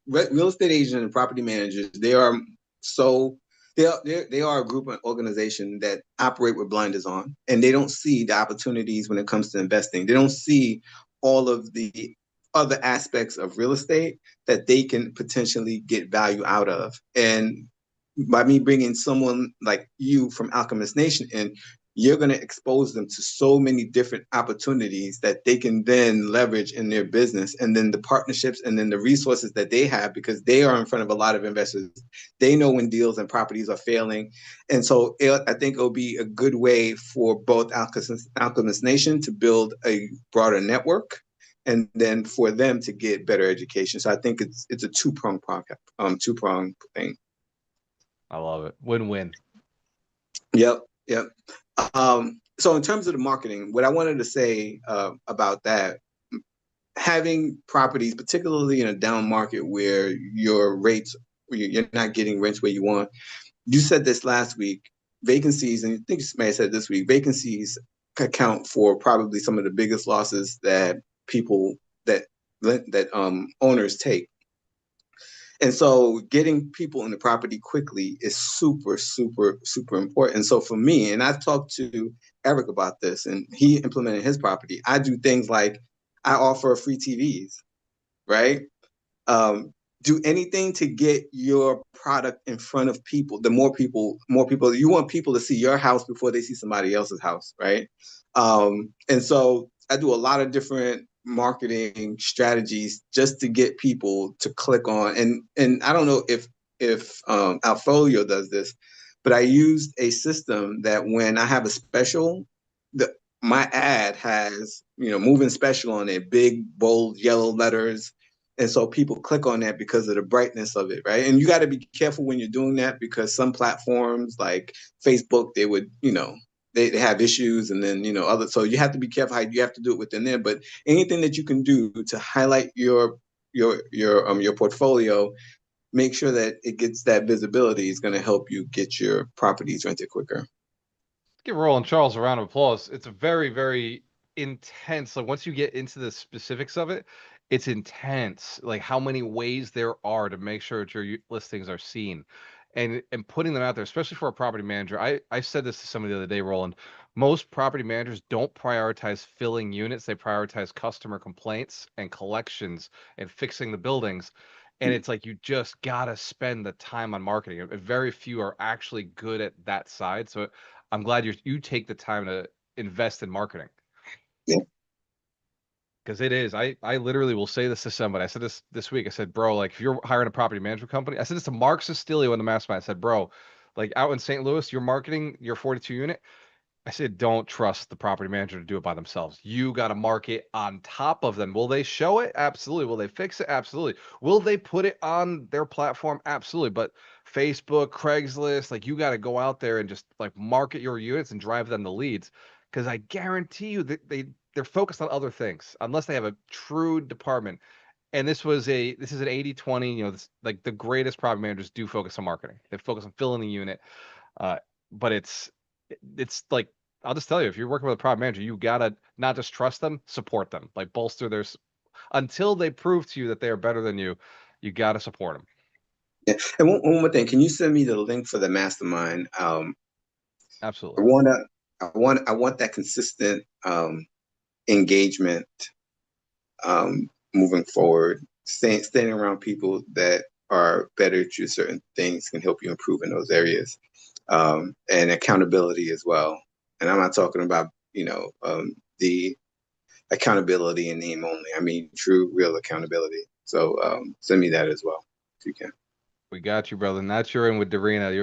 real estate agents and property managers, they are so they are a group and organization that operate with blinders on, and they don't see the opportunities when it comes to investing. They don't see all of the other aspects of real estate that they can potentially get value out of. And by me bringing someone like you from Alchemist Nation in, you're going to expose them to so many different opportunities that they can then leverage in their business, and then the partnerships and then the resources that they have, because they are in front of a lot of investors. They know when deals and properties are failing. And so I think it'll be a good way for both Alchemist Nation to build a broader network, and then for them to get better education. So I think it's a two-pronged thing. I love it. Win-win. Yep. So in terms of the marketing, what I wanted to say about that, having properties, particularly in a down market where your rates, you're not getting rents where you want. You said this last week, vacancies, and I think you may have said this week, vacancies account for probably some of the biggest losses that owners take. And so getting people in the property quickly is super, super, super important. So for me, and I've talked to Eric about this, and he implemented his property. I do things like I offer free TVs, right? Do anything to get your product in front of people. The more people, you want people to see your house before they see somebody else's house, right? And so I do a lot of different marketing strategies just to get people to click on. And I don't know if Alfolio does this, but I used a system that when I have a special, my ad has, moving special on it, big, bold, yellow letters. And so people click on that because of the brightness of it, right? And you got to be careful when you're doing that, because some platforms like Facebook, they would, they have issues, and then, so you have to be careful how you have to do it within there. But anything that you can do to highlight your portfolio, make sure that it gets that visibility, is going to help you get your properties rented quicker. Give Roland Charles a round of applause. It's a very, very intense. Like once you get into the specifics of it, it's intense. Like how many ways there are to make sure that your listings are seen, and putting them out there, especially for a property manager. I said this to somebody the other day, Roland. Most property managers don't prioritize filling units. They prioritize customer complaints and collections and fixing the buildings. And it's like you just gotta spend the time on marketing. Very few are actually good at that side. So I'm glad you take the time to invest in marketing. Yeah. Because it is. I literally will say this to somebody. I said this week. I said, bro, like if you're hiring a property management company, I said this to Mark Sestilio in the mastermind. I said, bro, like out in St. Louis, you're marketing your 42 unit. I said, don't trust the property manager to do it by themselves. You got to market on top of them. Will they show it? Absolutely. Will they fix it? Absolutely. Will they put it on their platform? Absolutely. But Facebook, Craigslist, like you got to go out there and just like market your units and drive them to leads. Because I guarantee you that they're focused on other things unless they have a true department. And this is an 80-20, this, like the greatest property managers do focus on marketing. They focus on filling the unit. But it's like I'll just tell you, if you're working with a product manager, you gotta not just trust them, support them, like bolster their until they prove to you that they are better than you. You gotta support them. Yeah. And one more thing, can you send me the link for the mastermind? Absolutely. I want that consistent engagement moving forward. Staying around people that are better at certain things can help you improve in those areas, and accountability as well. And I'm not talking about the accountability in name only. I mean true, real accountability. So send me that as well if you can. We got you, brother. Now that you're in with Darina,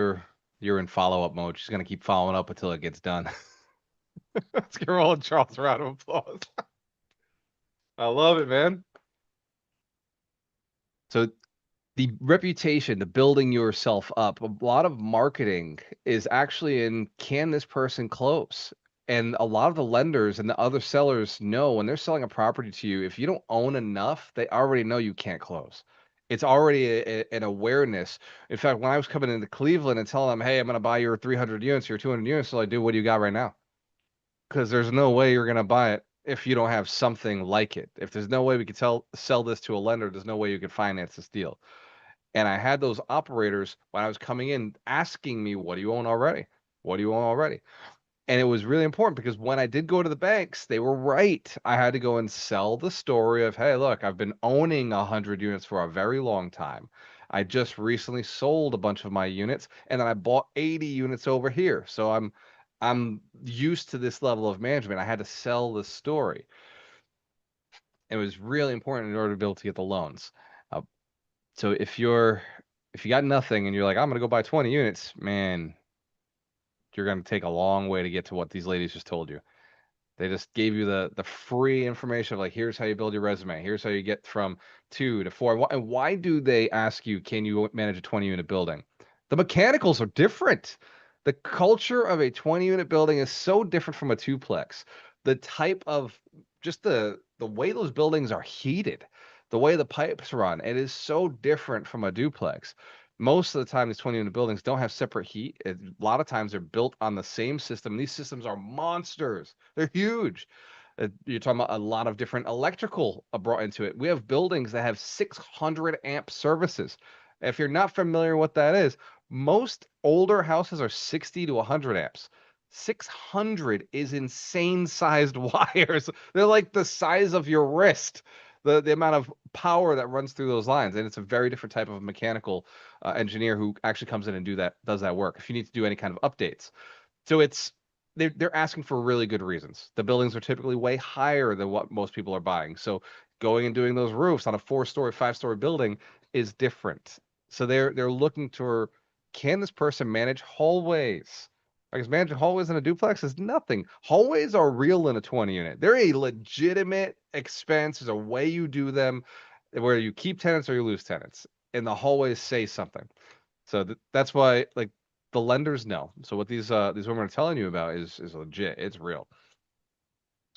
you're in follow-up mode. She's gonna keep following up until it gets done. Let's give Roland Charles a round of applause. I love it, man. So the reputation, the building yourself up, a lot of marketing is actually in, can this person close? And a lot of the lenders and the other sellers know when they're selling a property to you, if you don't own enough, they already know you can't close. It's already an awareness. In fact, when I was coming into Cleveland and telling them, hey, I'm going to buy your 300 units, your 200 units, so I do, what do you got right now? Because there's no way you're going to buy it if you don't have something like it. If there's no way we could sell this to a lender, there's no way you could finance this deal. And I had those operators when I was coming in asking me, what do you own already? What do you own already? And it was really important because when I did go to the banks, they were right. I had to go and sell the story of, hey, look, I've been owning 100 units for a very long time. I just recently sold a bunch of my units, and then I bought 80 units over here. So I'm used to this level of management. I had to sell the story. It was really important in order to be able to get the loans. Uh, so if you got nothing and you're like, I'm gonna go buy 20 units, man, you're gonna take a long way to get to what these ladies just told you. They just gave you the free information of like, here's how you build your resume. Here's how you get from 2 to 4. And why do they ask you, can you manage a 20-unit building? The mechanicals are different. The culture of a 20-unit building is so different from a duplex. The type of just the way those buildings are heated, the way the pipes run, it is so different from a duplex. Most of the time, these 20-unit buildings don't have separate heat. A lot of times they're built on the same system. These systems are monsters. They're huge. You're talking about a lot of different electrical brought into it. We have buildings that have 600 amp services. If you're not familiar what that is, most older houses are 60 to 100 amps. 600 is insane sized wires. They're like the size of your wrist. The amount of power that runs through those lines, and it's a very different type of mechanical engineer who actually comes in and does that work. If you need to do any kind of updates, so they're asking for really good reasons. The buildings are typically way higher than what most people are buying. So going and doing those roofs on a 4-story, 5-story building is different. So they're looking to, can this person manage hallways? Because managing hallways in a duplex is nothing. Hallways are real in a 20 unit. They're a legitimate expense. There's a way you do them where you keep tenants or you lose tenants. And the hallways say something. So that's why, like, the lenders know. So what these women are telling you about is legit. It's real.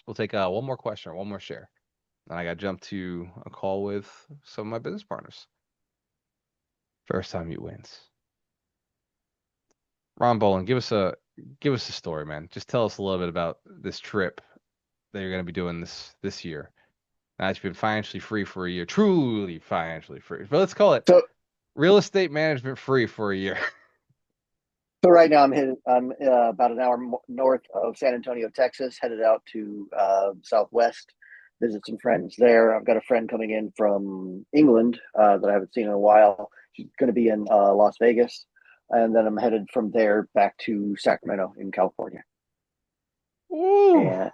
We'll take one more question or one more share. Then I got to jump to a call with some of my business partners. First time mute wins. Ron Boland, give us a story, man. Just tell us a little bit about this trip that you're going to be doing this year. Now that you've been financially free for a year, truly financially free. But let's call it So, real estate management free for a year. so right now I'm about an hour north of San Antonio, Texas, headed out to Southwest, visit some friends there. I've got a friend coming in from England that I haven't seen in a while. She's going to be in Las Vegas, and then I'm headed from there back to Sacramento in California. Ooh.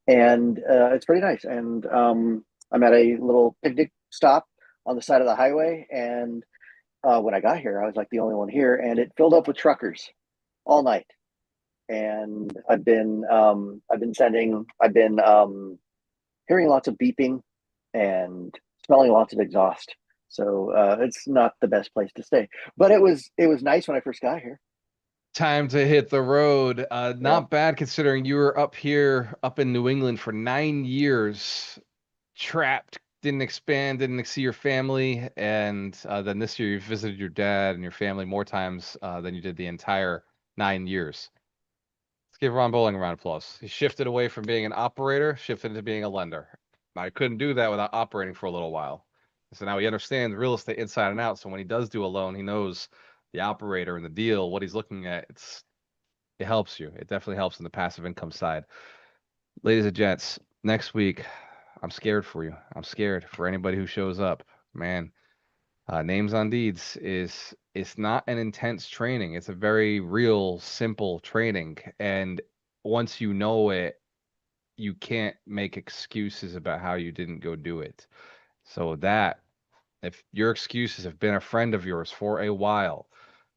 And it's pretty nice. And I'm at a little picnic stop on the side of the highway, and when I got here, I was like the only one here, and it filled up with truckers all night. And I've been hearing lots of beeping and smelling lots of exhaust. So it's not the best place to stay, but it was nice when I first got here. Time to hit the road. Not bad considering you were up in New England for 9 years, trapped, didn't expand, didn't see your family, and then this year you visited your dad and your family more times than you did the entire 9 years. Let's give Ron Bowling a round of applause. He shifted away from being an operator, shifted into being a lender. I couldn't do that without operating for a little while. So now he understands real estate inside and out. So when he does do a loan, he knows the operator and the deal, what he's looking at. It helps you. It definitely helps in the passive income side. Ladies and gents, next week, I'm scared for you. I'm scared for anybody who shows up. Man, names on deeds it's not an intense training. It's a very real, simple training. And once you know it, you can't make excuses about how you didn't go do it. So that, if your excuses have been a friend of yours for a while,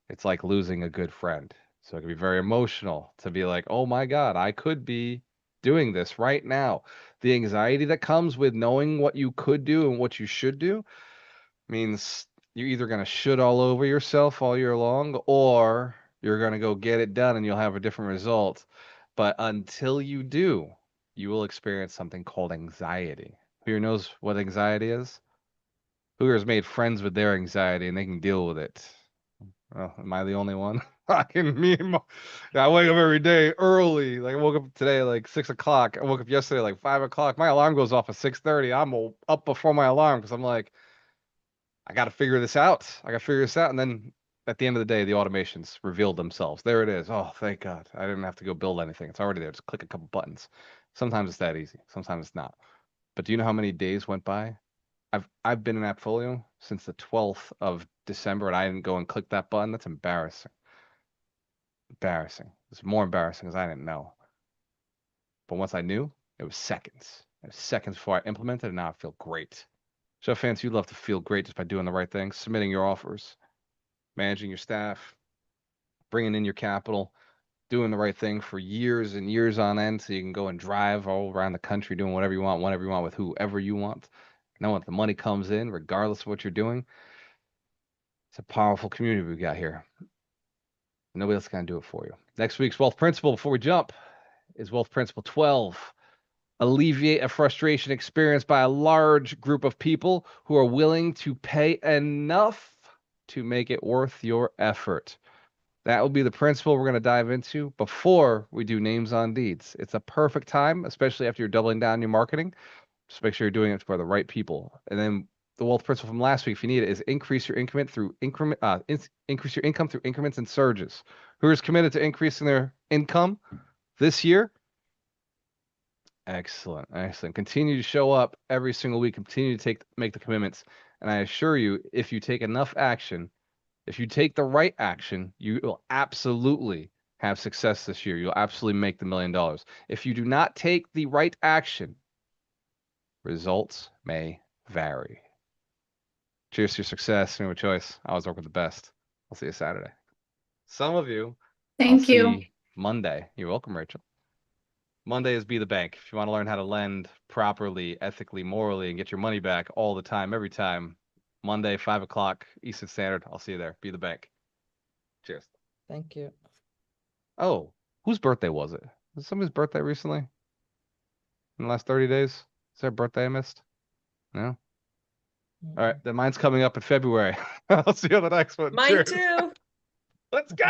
it's like losing a good friend. So it can be very emotional to be like, oh my God, I could be doing this right now. The anxiety that comes with knowing what you could do and what you should do means you're either going to shit all over yourself all year long, or you're going to go get it done and you'll have a different result. But until you do, you will experience something called anxiety. Who here knows what anxiety is? who has made friends with their anxiety and they can deal with it. Well, am I the only one? I wake up every day early. Like I woke up today like 6 o'clock. I woke up yesterday like 5 o'clock. My alarm goes off at 6:30. I'm up before my alarm because I'm like, I got to figure this out. And then at the end of the day, the automations revealed themselves. There it is. Oh, thank God. I didn't have to go build anything. It's already there. Just click a couple buttons. Sometimes it's that easy. Sometimes it's not. But do you know how many days went by? I've been in Appfolio since the 12th of December and I didn't go and click that button. That's embarrassing. Embarrassing. It's more embarrassing because I didn't know. But once I knew, it was seconds. It was seconds before I implemented, and now I feel great. So fans, you'd love to feel great just by doing the right thing, submitting your offers, managing your staff, bringing in your capital, doing the right thing for years and years on end so you can go and drive all around the country doing whatever you want, with whoever you want. Knowing the money comes in regardless of what you're doing. It's a powerful community we got here. Nobody else can do it for you. Next week's Wealth Principle before we jump is Wealth Principle 12. Alleviate a frustration experienced by a large group of people who are willing to pay enough to make it worth your effort. That will be the principle we're going to dive into before we do names on deeds. It's a perfect time, especially after you're doubling down your marketing. Just make sure you're doing it for the right people. And then the wealth principle from last week, if you need it, is increase your income through increments and surges. Who is committed to increasing their income this year? Excellent, excellent. Continue to show up every single week. Continue to make the commitments. And I assure you, if you take enough action, if you take the right action, you will absolutely have success this year. You'll absolutely make the $1 million. If you do not take the right action, results may vary. Cheers to your success and your choice. I always work with the best. I'll see you Saturday. Some of you, Thank I'll you. see Monday. You're welcome, Rachel. Monday is Be the Bank. If you want to learn how to lend properly, ethically, morally, and get your money back all the time, every time, Monday, 5 o'clock Eastern Standard. I'll see you there. Be the Bank. Cheers. Thank you. Oh, whose birthday was it? Was it somebody's birthday recently? In the last 30 days? Is there a birthday I missed? No? All right, then mine's coming up in February. I'll see you on the next one. Mine Cheers. too. Let's go.